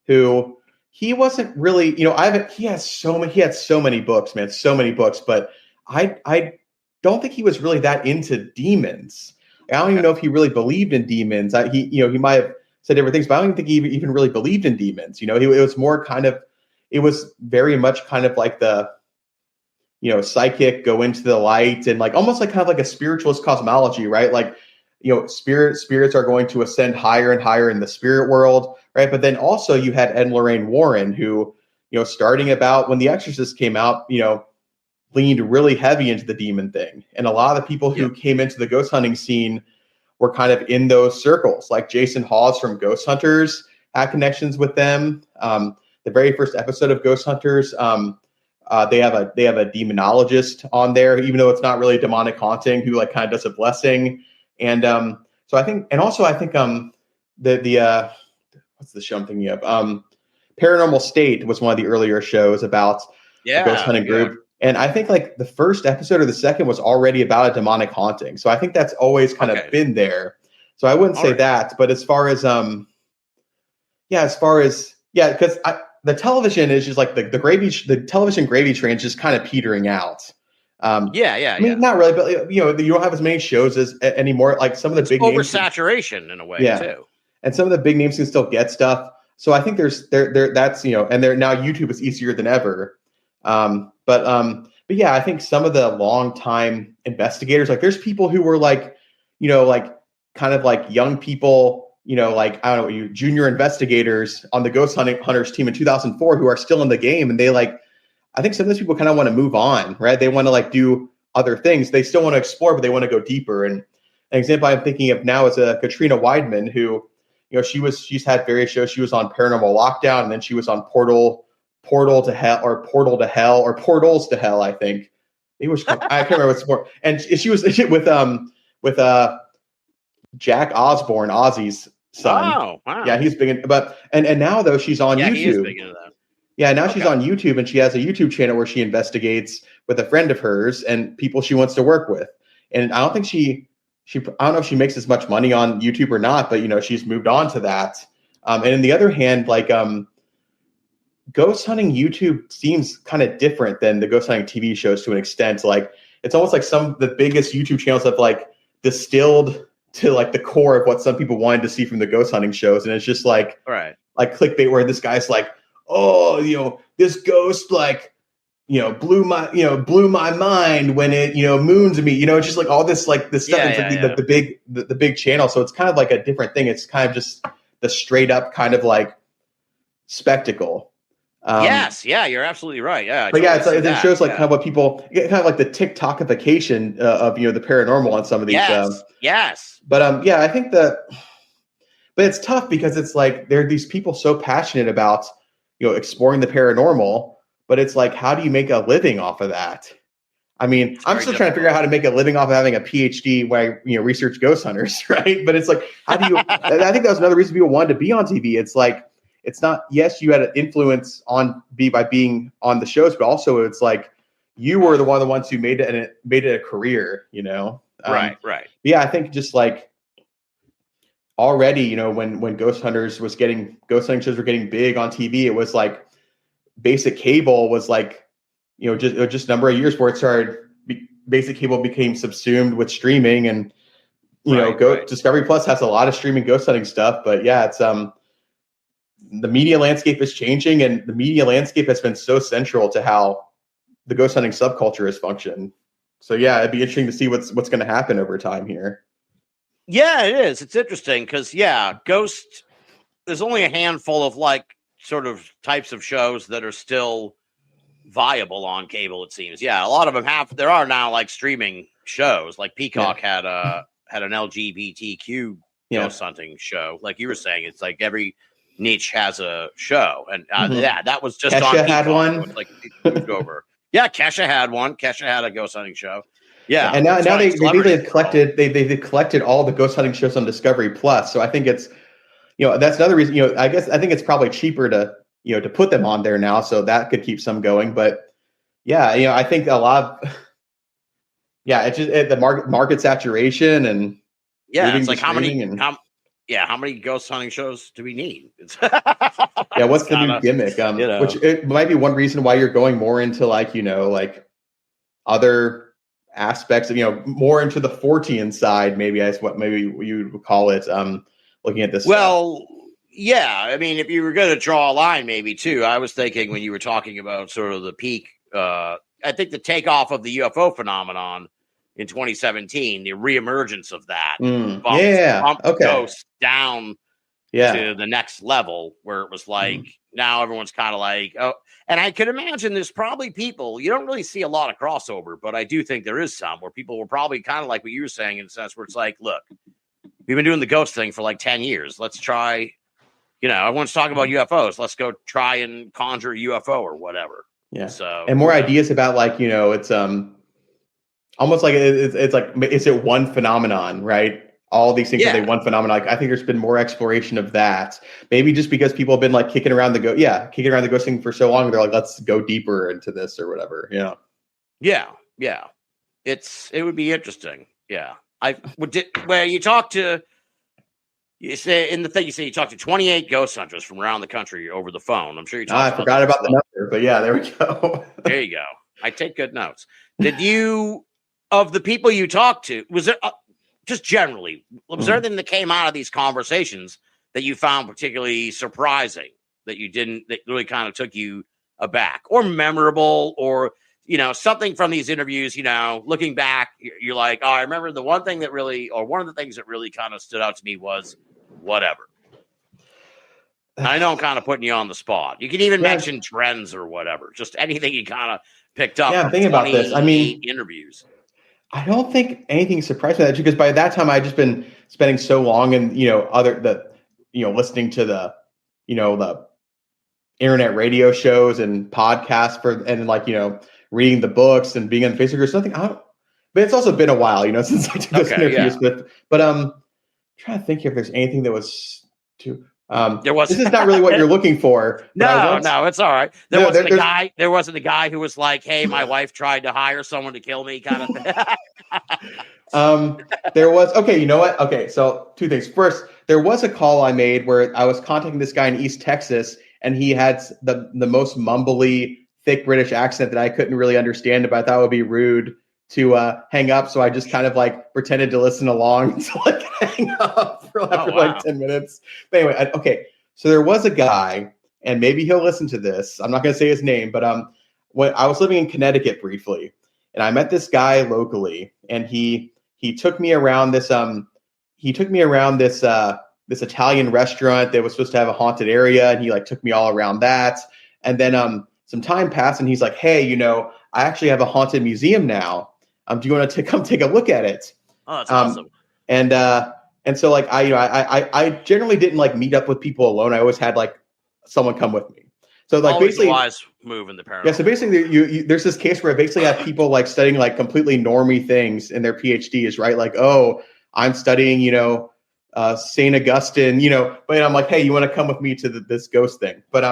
who he wasn't really, he had so many books, man, so many books, but I don't think he was really that into demons. I don't even know if he really believed in demons. He might have said different things, but I don't even think he even really believed in demons. It was more kind of, it was very much kind of like the, psychic, go into the light, and like almost like kind of like a spiritualist cosmology, right? Like, spirits are going to ascend higher and higher in the spirit world, right? But then also you had Ed and Lorraine Warren, who, starting about when The Exorcist came out, leaned really heavy into the demon thing. And a lot of the people who came into the ghost hunting scene were kind of in those circles. Like Jason Hawes from Ghost Hunters had connections with them. The very first episode of Ghost Hunters, they have a demonologist on there, even though it's not really demonic haunting, who like kind of does a blessing. And so I think what's the show I'm thinking of? Paranormal State was one of the earlier shows about the ghost hunting group. And I think like the first episode or the second was already about a demonic haunting. So I think that's always kind of been there. So I wouldn't say that, but as far as because the television is just like the television gravy train is just kind of petering out. I mean, not really, but you don't have as many shows as anymore. Like some of the big names, oversaturation in a way too. And some of the big names can still get stuff. So I think there's that's, and there now YouTube is easier than ever. But yeah, I think some of the longtime investigators, like there's people who were like, like kind of like young people, like, I don't know, junior investigators on the ghost hunters team in 2004 who are still in the game. And they like, I think some of those people kind of want to move on, right? They want to like do other things. They still want to explore, but they want to go deeper. And an example I'm thinking of now is Katrina Weidman, who, she's had various shows. She was on Paranormal Lockdown, and then she was on Portal to Hell, or Portals to Hell, I think. I can't remember what's more. And she was with Jack Osborne, Ozzy's son. Oh, wow. Yeah, he's big and now though she's on YouTube. He is big into that. Yeah, now she's on YouTube, and she has a YouTube channel where she investigates with a friend of hers and people she wants to work with. And I don't think I don't know if she makes as much money on YouTube or not, but she's moved on to that. And on the other hand, like ghost hunting YouTube seems kind of different than the ghost hunting TV shows to an extent. Like it's almost like some of the biggest YouTube channels have like distilled to like the core of what some people wanted to see from the ghost hunting shows. And it's just like, like clickbait where this guy's like, oh, this ghost like, blew my mind when it, moons me, it's just like all this, like this stuff. The big channel. So it's kind of like a different thing. It's kind of just the straight up kind of like spectacle. Yes. Yeah. You're absolutely right. Yeah. But yeah, it shows like kind of what people, kind of like the TikTokification of, the paranormal on some of these. Yes. But yeah, I think but it's tough because it's like, there are these people so passionate about, exploring the paranormal, but it's like, how do you make a living off of that? I mean, I'm still trying to figure out how to make a living off of having a PhD where I, research ghost hunters, right? But it's like, how do you, I think that was another reason people wanted to be on TV. It's like, it's not, yes, you had an influence by being on the shows, but also it's like, you were the ones who made it a career, Right. Yeah. I think just like already, when ghost hunting shows were getting big on TV, it was like basic cable was like, just a number of years where it started, basic cable became subsumed with streaming, and Discovery Plus has a lot of streaming ghost hunting stuff. But yeah, it's the media landscape is changing, and the media landscape has been so central to how the ghost hunting subculture has functioned. So yeah, it'd be interesting to see what's going to happen over time here. Yeah, it is. It's interesting because Ghost. There's only a handful of like sort of types of shows that are still viable on cable. It seems. Yeah, a lot of them have. There are now like streaming shows. Like Peacock had an LGBTQ ghost hunting show. Like you were saying, it's like every niche has a show, and that was just Kesha on Peacock. Had one. It was like moved over. Yeah, Kesha had one. Kesha had a ghost hunting show. Yeah, and now they've collected all the ghost hunting shows on Discovery Plus. So I think it's, that's another reason. I think it's probably cheaper to put them on there now, so that could keep some going. But yeah, I think a lot of it's just the market saturation, and it's like how many ghost hunting shows do we need? What's the new gimmick? Which it might be one reason why you're going more into like like other aspects of more into the Fortean side, maybe that's what you would call it. Looking at this stuff. Yeah, I mean, if you were going to draw a line, maybe too, I was thinking when you were talking about sort of the peak, I think the takeoff of the UFO phenomenon in 2017, the reemergence of that, bumped Ghost down to the next level, where it was like now everyone's kind of like, oh. And I could imagine there's probably people, you don't really see a lot of crossover, but I do think there is some where people were probably kind of like what you were saying, in a sense where it's like, look, we've been doing the ghost thing for like 10 years. Let's try, everyone's talking about UFOs. Let's go try and conjure a UFO or whatever. Yeah. So, and more ideas about like, it's almost like it's like, is it one phenomenon, right? All these things are they one phenomenon. Like, I think there's been more exploration of that. Maybe just because people have been like kicking around the ghost thing for so long, they're like, let's go deeper into this or whatever. Yeah. It would be interesting. Yeah. Where you talk to, you say you talk to 28 ghost hunters from around the country over the phone. I'm sure you talked I forgot about the number, but yeah, there we go. There you go. I take good notes. Of the people you talked to, was there, just generally, was there anything that came out of these conversations that you found particularly surprising, that really kind of took you aback, or memorable, or, something from these interviews, looking back, you're like, oh, I remember the one thing that really, or one of the things that really kind of stood out to me was whatever. I know I'm kind of putting you on the spot. You can even mention trends or whatever, just anything you kind of picked up. Yeah, I'm thinking about this. I mean, interviews. I don't think anything surprised me that, because by that time I'd just been spending so long and listening to the internet radio shows and podcasts reading the books and being on Facebook or something. But it's also been a while, since I took those interviews. Yeah. But I'm trying to think if there's anything that was too. This is not really what you're looking for. No, it's all right. There wasn't a guy who was like, "Hey, my wife tried to hire someone to kill me," kind of thing. There was. Okay, you know what? Okay, so two things. First, there was a call I made where I was contacting this guy in East Texas, and he had the most mumbly, thick British accent that I couldn't really understand, but I thought it would be rude to hang up. So I just kind of pretended to listen along until I could hang up after 10 minutes. But anyway, okay. So there was a guy, and maybe he'll listen to this. I'm not going to say his name, but when I was living in Connecticut briefly, and I met this guy locally, and he took me around this this Italian restaurant that was supposed to have a haunted area, and he took me all around that. And then some time passed, and he's like, "Hey, I actually have a haunted museum now. Do you want to come take a look at it?" Oh, that's awesome. And so I generally didn't meet up with people alone. I always had someone come with me. So always basically, a wise move in the paranormal. Yeah. So basically, there's this case where I basically have people studying completely normie things in their PhDs, right? I'm studying, St. Augustine, but I'm like, hey, you want to come with me to this ghost thing? But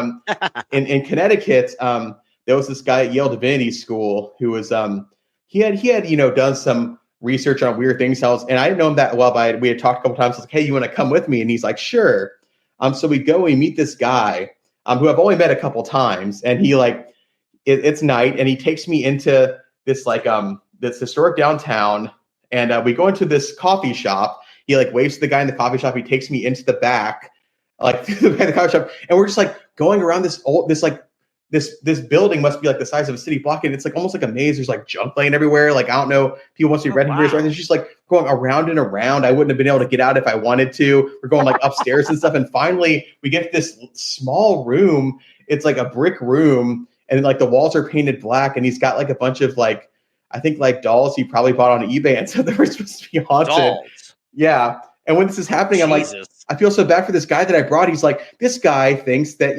in Connecticut, there was this guy at Yale Divinity School who was he had done some research on weird things. And I didn't know him that well, but we had talked a couple times. I was like, hey, you want to come with me? And he's like, sure. So we go, we meet this guy who I've only met a couple times, and he it's night, and he takes me into this this historic downtown, and we go into this coffee shop. He waves to the guy in the coffee shop. He takes me into the back, through the coffee shop, and we're just going around this this building must be the size of a city block, and it's almost like a maze. There's junk laying everywhere. I don't know, people must be renting here. It's just going around and around. I wouldn't have been able to get out if I wanted to. We're going upstairs and stuff, and finally we get to this small room. It's a brick room, and the walls are painted black, and he's got a bunch of I think dolls he probably bought on eBay and said they were supposed to be haunted. Dolls. Yeah. And when this is happening, Jesus. I'm I feel so bad for this guy that I brought. He's this guy thinks that,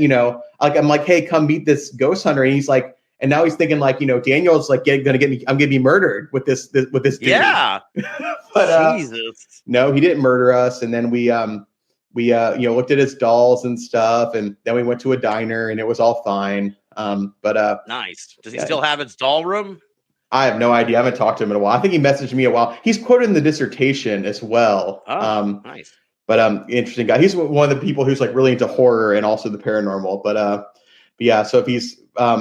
I'm like, hey, come meet this ghost hunter. And he's and now he's thinking Daniel's going to get me, I'm going to be murdered with this dude. Yeah. But Jesus. No, he didn't murder us. And then we looked at his dolls and stuff. And then we went to a diner, and it was all fine. Nice. Does he still have his doll room? I have no idea. I haven't talked to him in a while. I think he messaged me a while. He's quoted in the dissertation as well. Oh, nice. But interesting guy. He's one of the people who's really into horror and also the paranormal. But yeah. So if he's I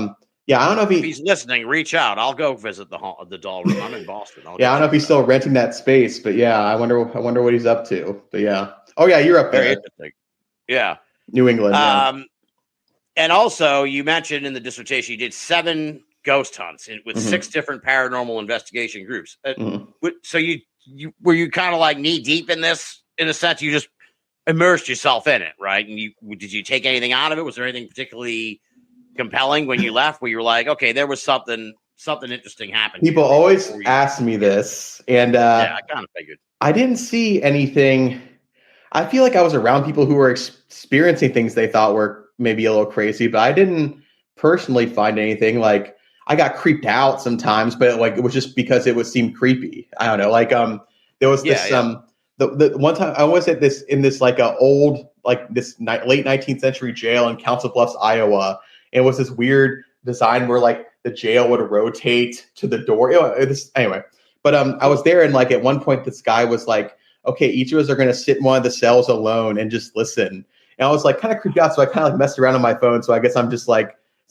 don't know if he's listening, reach out. I'll go visit the doll room. I'm in Boston. I don't know if he's still renting that space. But yeah, I wonder what he's up to. But yeah. Oh yeah, you're up there. Very interesting. Yeah. New England. Yeah. And also, you mentioned in the dissertation you did 7 ghost hunts with 6 different paranormal investigation groups. So you were you kind of knee deep in this, in a sense? You just immersed yourself in it, right? And did you take anything out of it? Was there anything particularly compelling when you left where you were like, okay, there was something interesting happened? People always ask me this, and yeah, I kind of figured. I didn't see anything. I feel like I was around people who were experiencing things they thought were maybe a little crazy, but I didn't personally find anything. I got creeped out sometimes, but it was just because it seemed creepy. I don't know. There was this the one time I was at this old this late 19th century jail in Council Bluffs, Iowa. And it was this weird design where the jail would rotate to the door. Anyway, but I was there, and at one point this guy was okay, each of us are going to sit in one of the cells alone and just listen. And I was kind of creeped out, so I kind of messed around on my phone. So I guess I'm just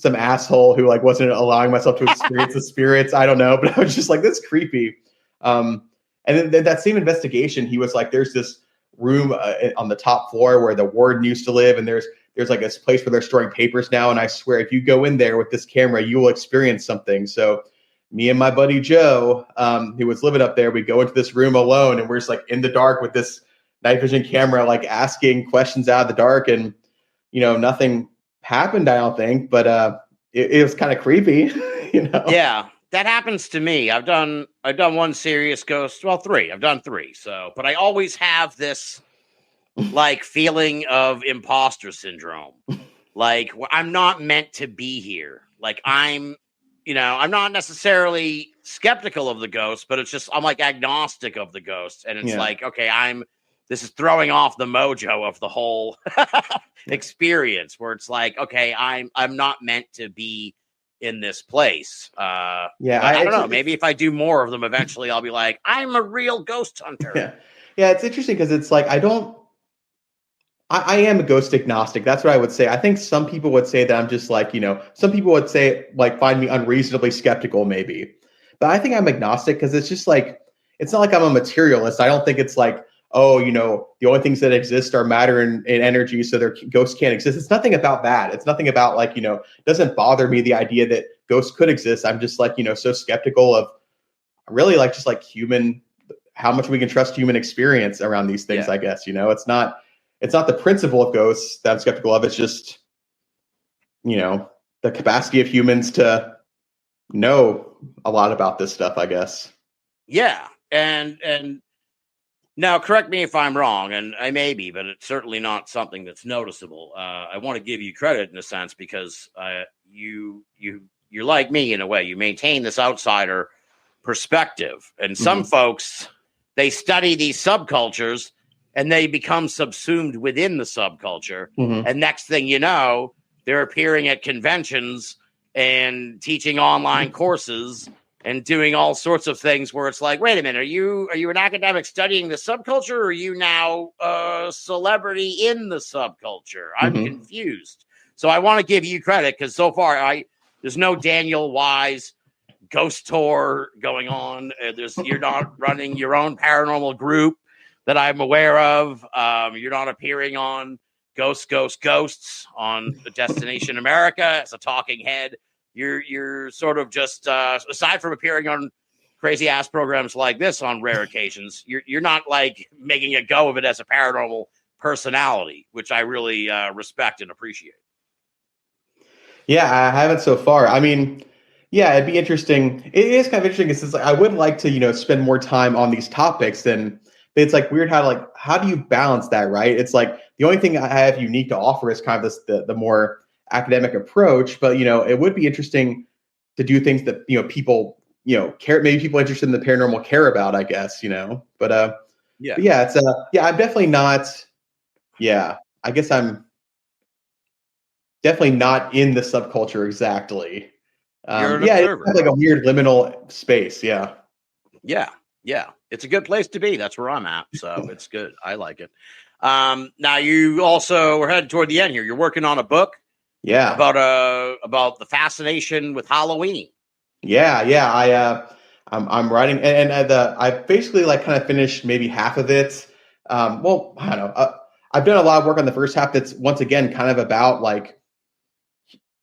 some asshole who wasn't allowing myself to experience the spirits. I don't know, but I was just that's creepy. And then that same investigation, he was there's this room on the top floor where the warden used to live, and there's like this place where they're storing papers now, and I swear if you go in there with this camera, you will experience something. So me and my buddy Joe, who was living up there, we go into this room alone, and we're just like in the dark with this night vision camera, like asking questions out of the dark, and nothing happened, I don't think, but it was kind of creepy. Yeah, that happens to me. I've done one serious ghost, well, 3. I've done 3. So, but I always have this like feeling of imposter syndrome. Like I'm not meant to be here. Like I'm not necessarily skeptical of the ghost, but it's just I'm like agnostic of the ghost, and it's like, okay, this is throwing off the mojo of the whole experience, where it's like, okay, I'm not meant to be in this place. I don't know. Maybe if I do more of them, eventually I'll be like, I'm a real ghost hunter. Yeah, it's interesting because it's like I am a ghost agnostic. That's what I would say. I think some people would say that I'm just like, some people would say like find me unreasonably skeptical maybe. But I think I'm agnostic because it's just like, it's not like I'm a materialist. I don't think it's like, oh, the only things that exist are matter and energy, so their ghosts can't exist. It's nothing about that. It's nothing about like, it doesn't bother me the idea that ghosts could exist. I'm just like, so skeptical of really like just like how much we can trust human experience around these things, I guess. It's not the principle of ghosts that I'm skeptical of. It's just, the capacity of humans to know a lot about this stuff, I guess. Yeah. And now correct me if I'm wrong, and I may be, but it's certainly not something that's noticeable. I want to give you credit in a sense because you're like me in a way. You maintain this outsider perspective. And some folks, they study these subcultures and they become subsumed within the subculture. And next thing you know, they're appearing at conventions and teaching online courses and doing all sorts of things where it's like, wait a minute, are you an academic studying the subculture, or are you now a celebrity in the subculture? I'm confused. So I want to give you credit because so far there's no Daniel Wise ghost tour going on. You're not running your own paranormal group that I'm aware of. You're not appearing on Ghosts on Destination America as a talking head. You're sort of just aside from appearing on crazy ass programs like this on rare occasions, you're not like making a go of it as a paranormal personality, which I really respect and appreciate. Yeah, I haven't so far. I mean, yeah, it'd be interesting. It is kind of interesting because I would like to, spend more time on these topics, and it's like weird how do you balance that, right? It's like the only thing I have unique to offer is kind of this the more academic approach, but it would be interesting to do things that people care. Maybe people interested in the paranormal care about, I guess. But it's I'm definitely not. Yeah, I guess I'm definitely not in the subculture exactly. It's like a weird liminal space. Yeah. It's a good place to be. That's where I'm at, so it's good. I like it. Now you also we're headed toward the end here. You're working on a book. Yeah. About the fascination with Halloween. I'm writing, and I basically like kind of finished maybe half of it. I don't know. I've done a lot of work on the first half. That's once again kind of about like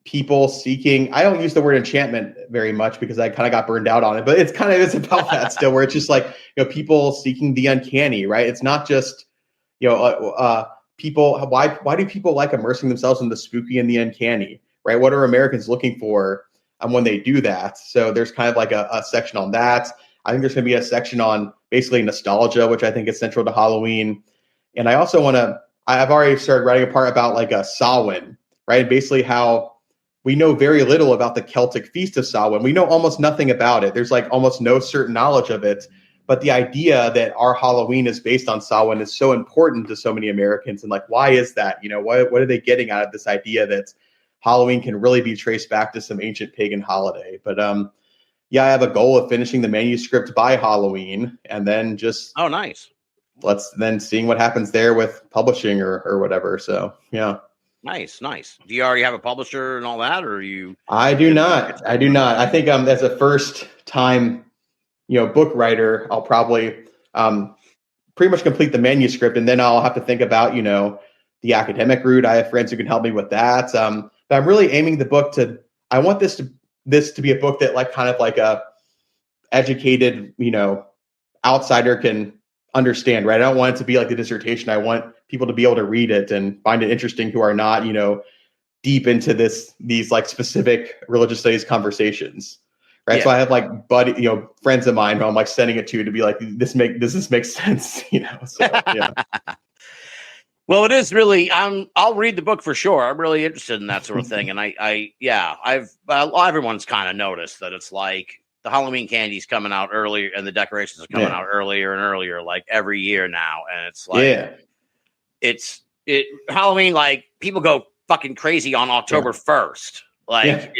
people seeking. I don't use the word enchantment very much because I kind of got burned out on it, but it's about that still, where it's just like people seeking the uncanny, right? It's not just people. Why do people like immersing themselves in the spooky and the uncanny, right? What are Americans looking for when they do that? So there's kind of like a section on that. I think there's going to be a section on basically nostalgia, which I think is central to Halloween. And I also I've already started writing a part about like a Samhain, right? Basically how we know very little about the Celtic feast of Samhain. We know almost nothing about it. There's like almost no certain knowledge of it. But the idea that our Halloween is based on Samhain is so important to so many Americans. And like, why is that? What are they getting out of this idea that Halloween can really be traced back to some ancient pagan holiday? But I have a goal of finishing the manuscript by Halloween, and then just nice. Let's then seeing what happens there with publishing or whatever. So yeah. Nice. Do you already have a publisher and all that, or are you? I do not. I think as a first time, book writer, I'll probably pretty much complete the manuscript, and then I'll have to think about, the academic route. I have friends who can help me with that. But I'm really aiming the book I want this to be a book that like kind of like a educated, outsider can understand, right? I don't want it to be like the dissertation. I want people to be able to read it and find it interesting who are not, deep into these like specific religious studies conversations. Right. Yeah. So I have like friends of mine who I'm like sending it to be like, does this make sense? So yeah. Well, it is really, I'll read the book for sure. I'm really interested in that sort of thing. And everyone's kind of noticed that it's like the Halloween candy's coming out earlier and the decorations are coming out earlier and earlier, like every year now. And it's like, Halloween, like people go fucking crazy on October 1st. Like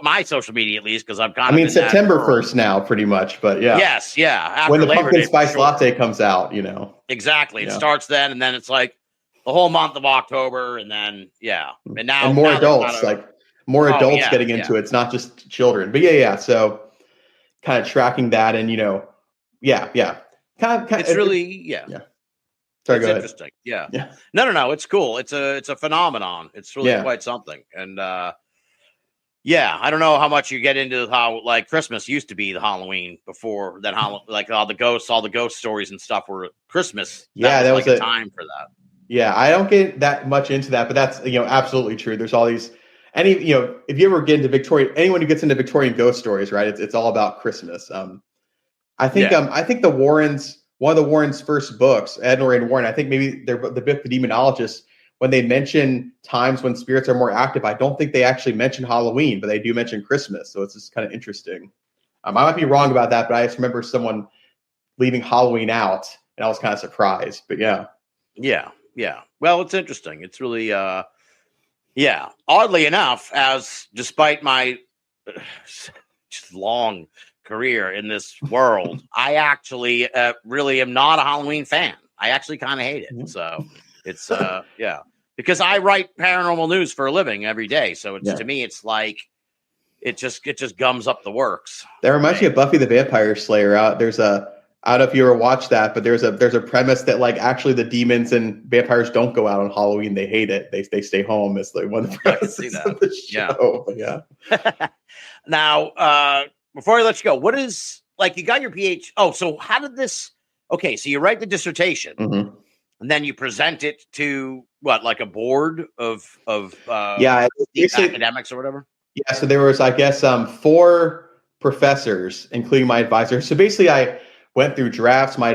my social media at least, because I'm kind of September 1st now pretty much, but yeah. Yes, yeah. After when the Labor pumpkin Day, spice latte comes out, Exactly. It starts then, and then it's like the whole month of October, and then and now and more adults getting into it. It's not just children, but so kind of tracking that, and kind of it's really Sorry, it's interesting. Yeah. No. It's cool. It's a phenomenon. It's really quite something, and I don't know how much you get into how like Christmas used to be the Halloween before that. Like all the ghost stories and stuff were Christmas. That was like a time for that. Yeah, I don't get that much into that, but that's absolutely true. There's all these if you ever get into anyone who gets into Victorian ghost stories, right? It's all about Christmas. I think the Warrens, one of the Warrens' first books, Ed and Lorraine Warren, I think maybe the book The Demonologist, when they mention times when spirits are more active, I don't think they actually mention Halloween, but they do mention Christmas. So it's just kind of interesting. I might be wrong about that, but I just remember someone leaving Halloween out, and I was kind of surprised. But yeah. Well, it's interesting. It's really, oddly enough, as despite my just long career in this world, I actually really am not a Halloween fan. I actually kind of hate it. So it's because I write paranormal news for a living every day. So it's to me, it's like it just gums up the works. That reminds me of Buffy the Vampire Slayer. I don't know if you ever watched that, but there's a premise that like actually the demons and vampires don't go out on Halloween. They hate it. They stay home. It's like one of the premises of the show. Yeah. Now, before I let you go, what is like you got your PhD? Oh, so how did this? Okay, so you write the dissertation, and then you present it to what, like a board of academics or whatever. Yeah. So there was, I guess, 4 professors, including my advisor. So basically, I went through drafts. I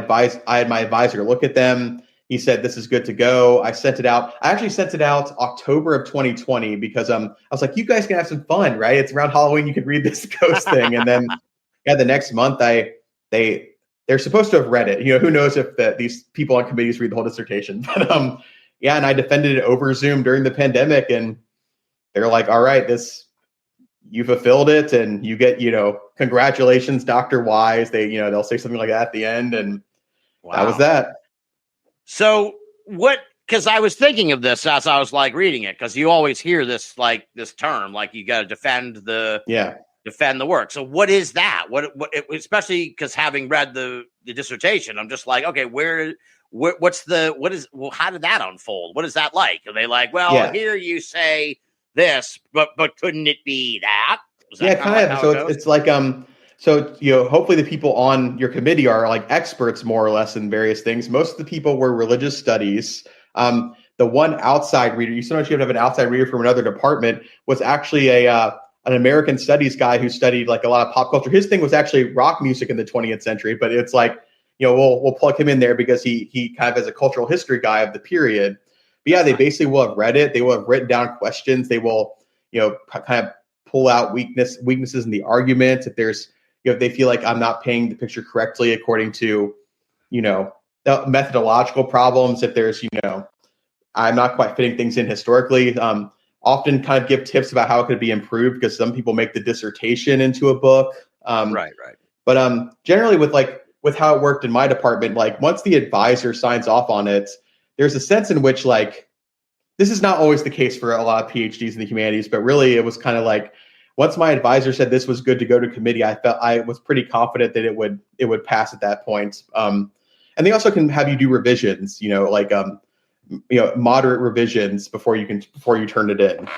had my advisor look at them. He said, this is good to go. I sent it out. I actually sent it out October of 2020 because I was like, you guys can have some fun, right? It's around Halloween. You can read this ghost thing. And then the next month they're supposed to have read it. Who knows if these people on committees read the whole dissertation. But and I defended it over Zoom during the pandemic, and they're like, all right, you fulfilled it, and you get, congratulations, Dr. Wise. They'll say something like that at the end, and that was that. So because I was thinking of this as I was like reading it, because you always hear this term, like you got to defend the work. So what is that? What especially because having read the dissertation, I'm just like, okay, how did that unfold? What is that like? Are they like, here you say this, but couldn't it be that? Kind of. So it's like hopefully the people on your committee are like experts more or less in various things. Most of the people were religious studies. The one outside reader, sometimes you have to have an outside reader from another department, was actually an American studies guy who studied like a lot of pop culture. His thing was actually rock music in the 20th century, but it's like, we'll plug him in there because he kind of is a cultural history guy of the period. But they basically will have read it. They will have written down questions. They will, kind of pull out weaknesses in the argument. If there's, if they feel like I'm not painting the picture correctly according to, the methodological problems. If there's, I'm not quite fitting things in historically. Often kind of give tips about how it could be improved, because some people make the dissertation into a book. Right. But generally with how it worked in my department, like once the advisor signs off on it, there's a sense in which like, this is not always the case for a lot of PhDs in the humanities, but really it was kind of like, once my advisor said this was good to go to committee, I was pretty confident that it would pass at that point. And and they also can have you do revisions, like moderate revisions before you turn it in,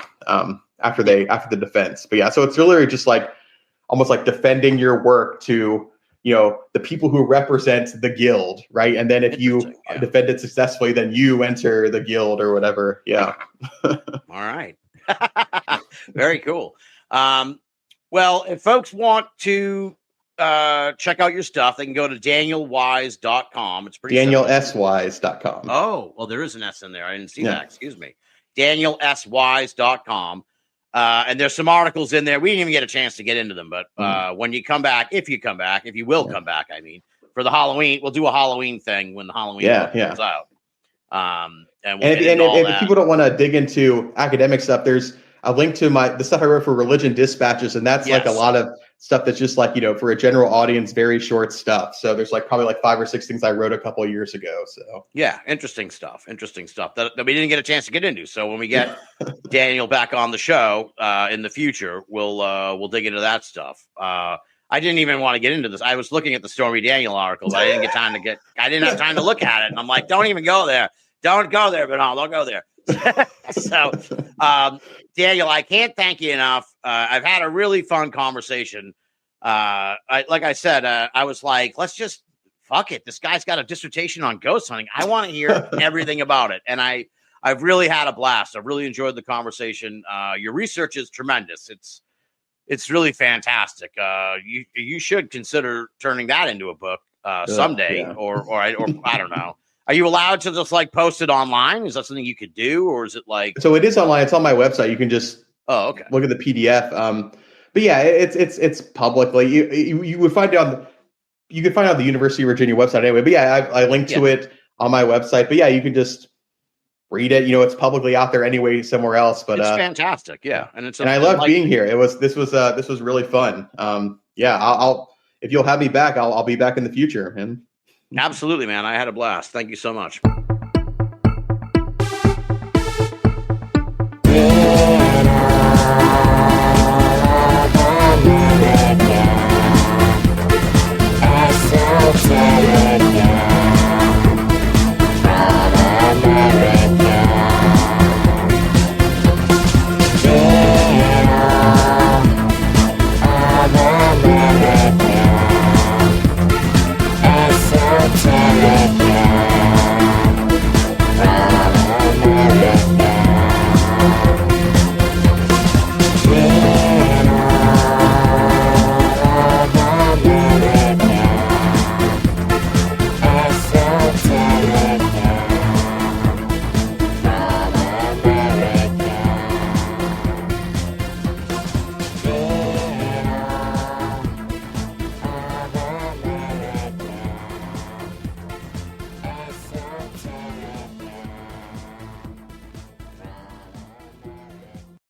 after the defense. But yeah, so it's really just like almost like defending your work to the people who represent the guild, right? And then if you defend it successfully, then you enter the guild or whatever. Yeah. All right. Very cool. Well, if folks want to check out your stuff, they can go to danielwise.com. It's pretty DanielSwise.com. Oh, well, there is an S in there. I didn't see that. Excuse me. DanielSwise.com. And there's some articles in there. We didn't even get a chance to get into them, but when you come back, if you come back, I mean, for the Halloween, we'll do a Halloween thing when the Halloween comes out. And if people don't want to dig into academic stuff, there's a link to the stuff I wrote for Religion Dispatches, and that's like a lot of stuff that's just like, for a general audience, very short stuff. So there's probably 5 or 6 things I wrote a couple of years ago. So yeah, interesting stuff that we didn't get a chance to get into. So when we get Daniel back on the show in the future, we'll dig into that stuff. I didn't even want to get into this. I was looking at the Stormy Daniel articles. I didn't have time to look at it. And I'm like, don't even go there. Don't go there, Binnall. Don't go there. So, Daniel, I can't thank you enough. I've had a really fun conversation. Like I said, I was like, let's just fuck it. This guy's got a dissertation on ghost hunting. I want to hear everything about it. And I've really had a blast. I've really enjoyed the conversation. Your research is tremendous. It's really fantastic. You should consider turning that into a book someday, or I don't know. Are you allowed to just post it online? Is that something you could do, or is it So it is online. It's on my website. You can just look at the PDF. But yeah, it's publicly. You would find it on. You can find it on the University of Virginia website anyway. But yeah, I linked to it on my website. But yeah, you can just read it. It's publicly out there anyway somewhere else. But it's fantastic. Yeah, and I love being here. This was really fun. I'll if you'll have me back, I'll be back in the future. And absolutely, man. I had a blast. Thank you so much. America.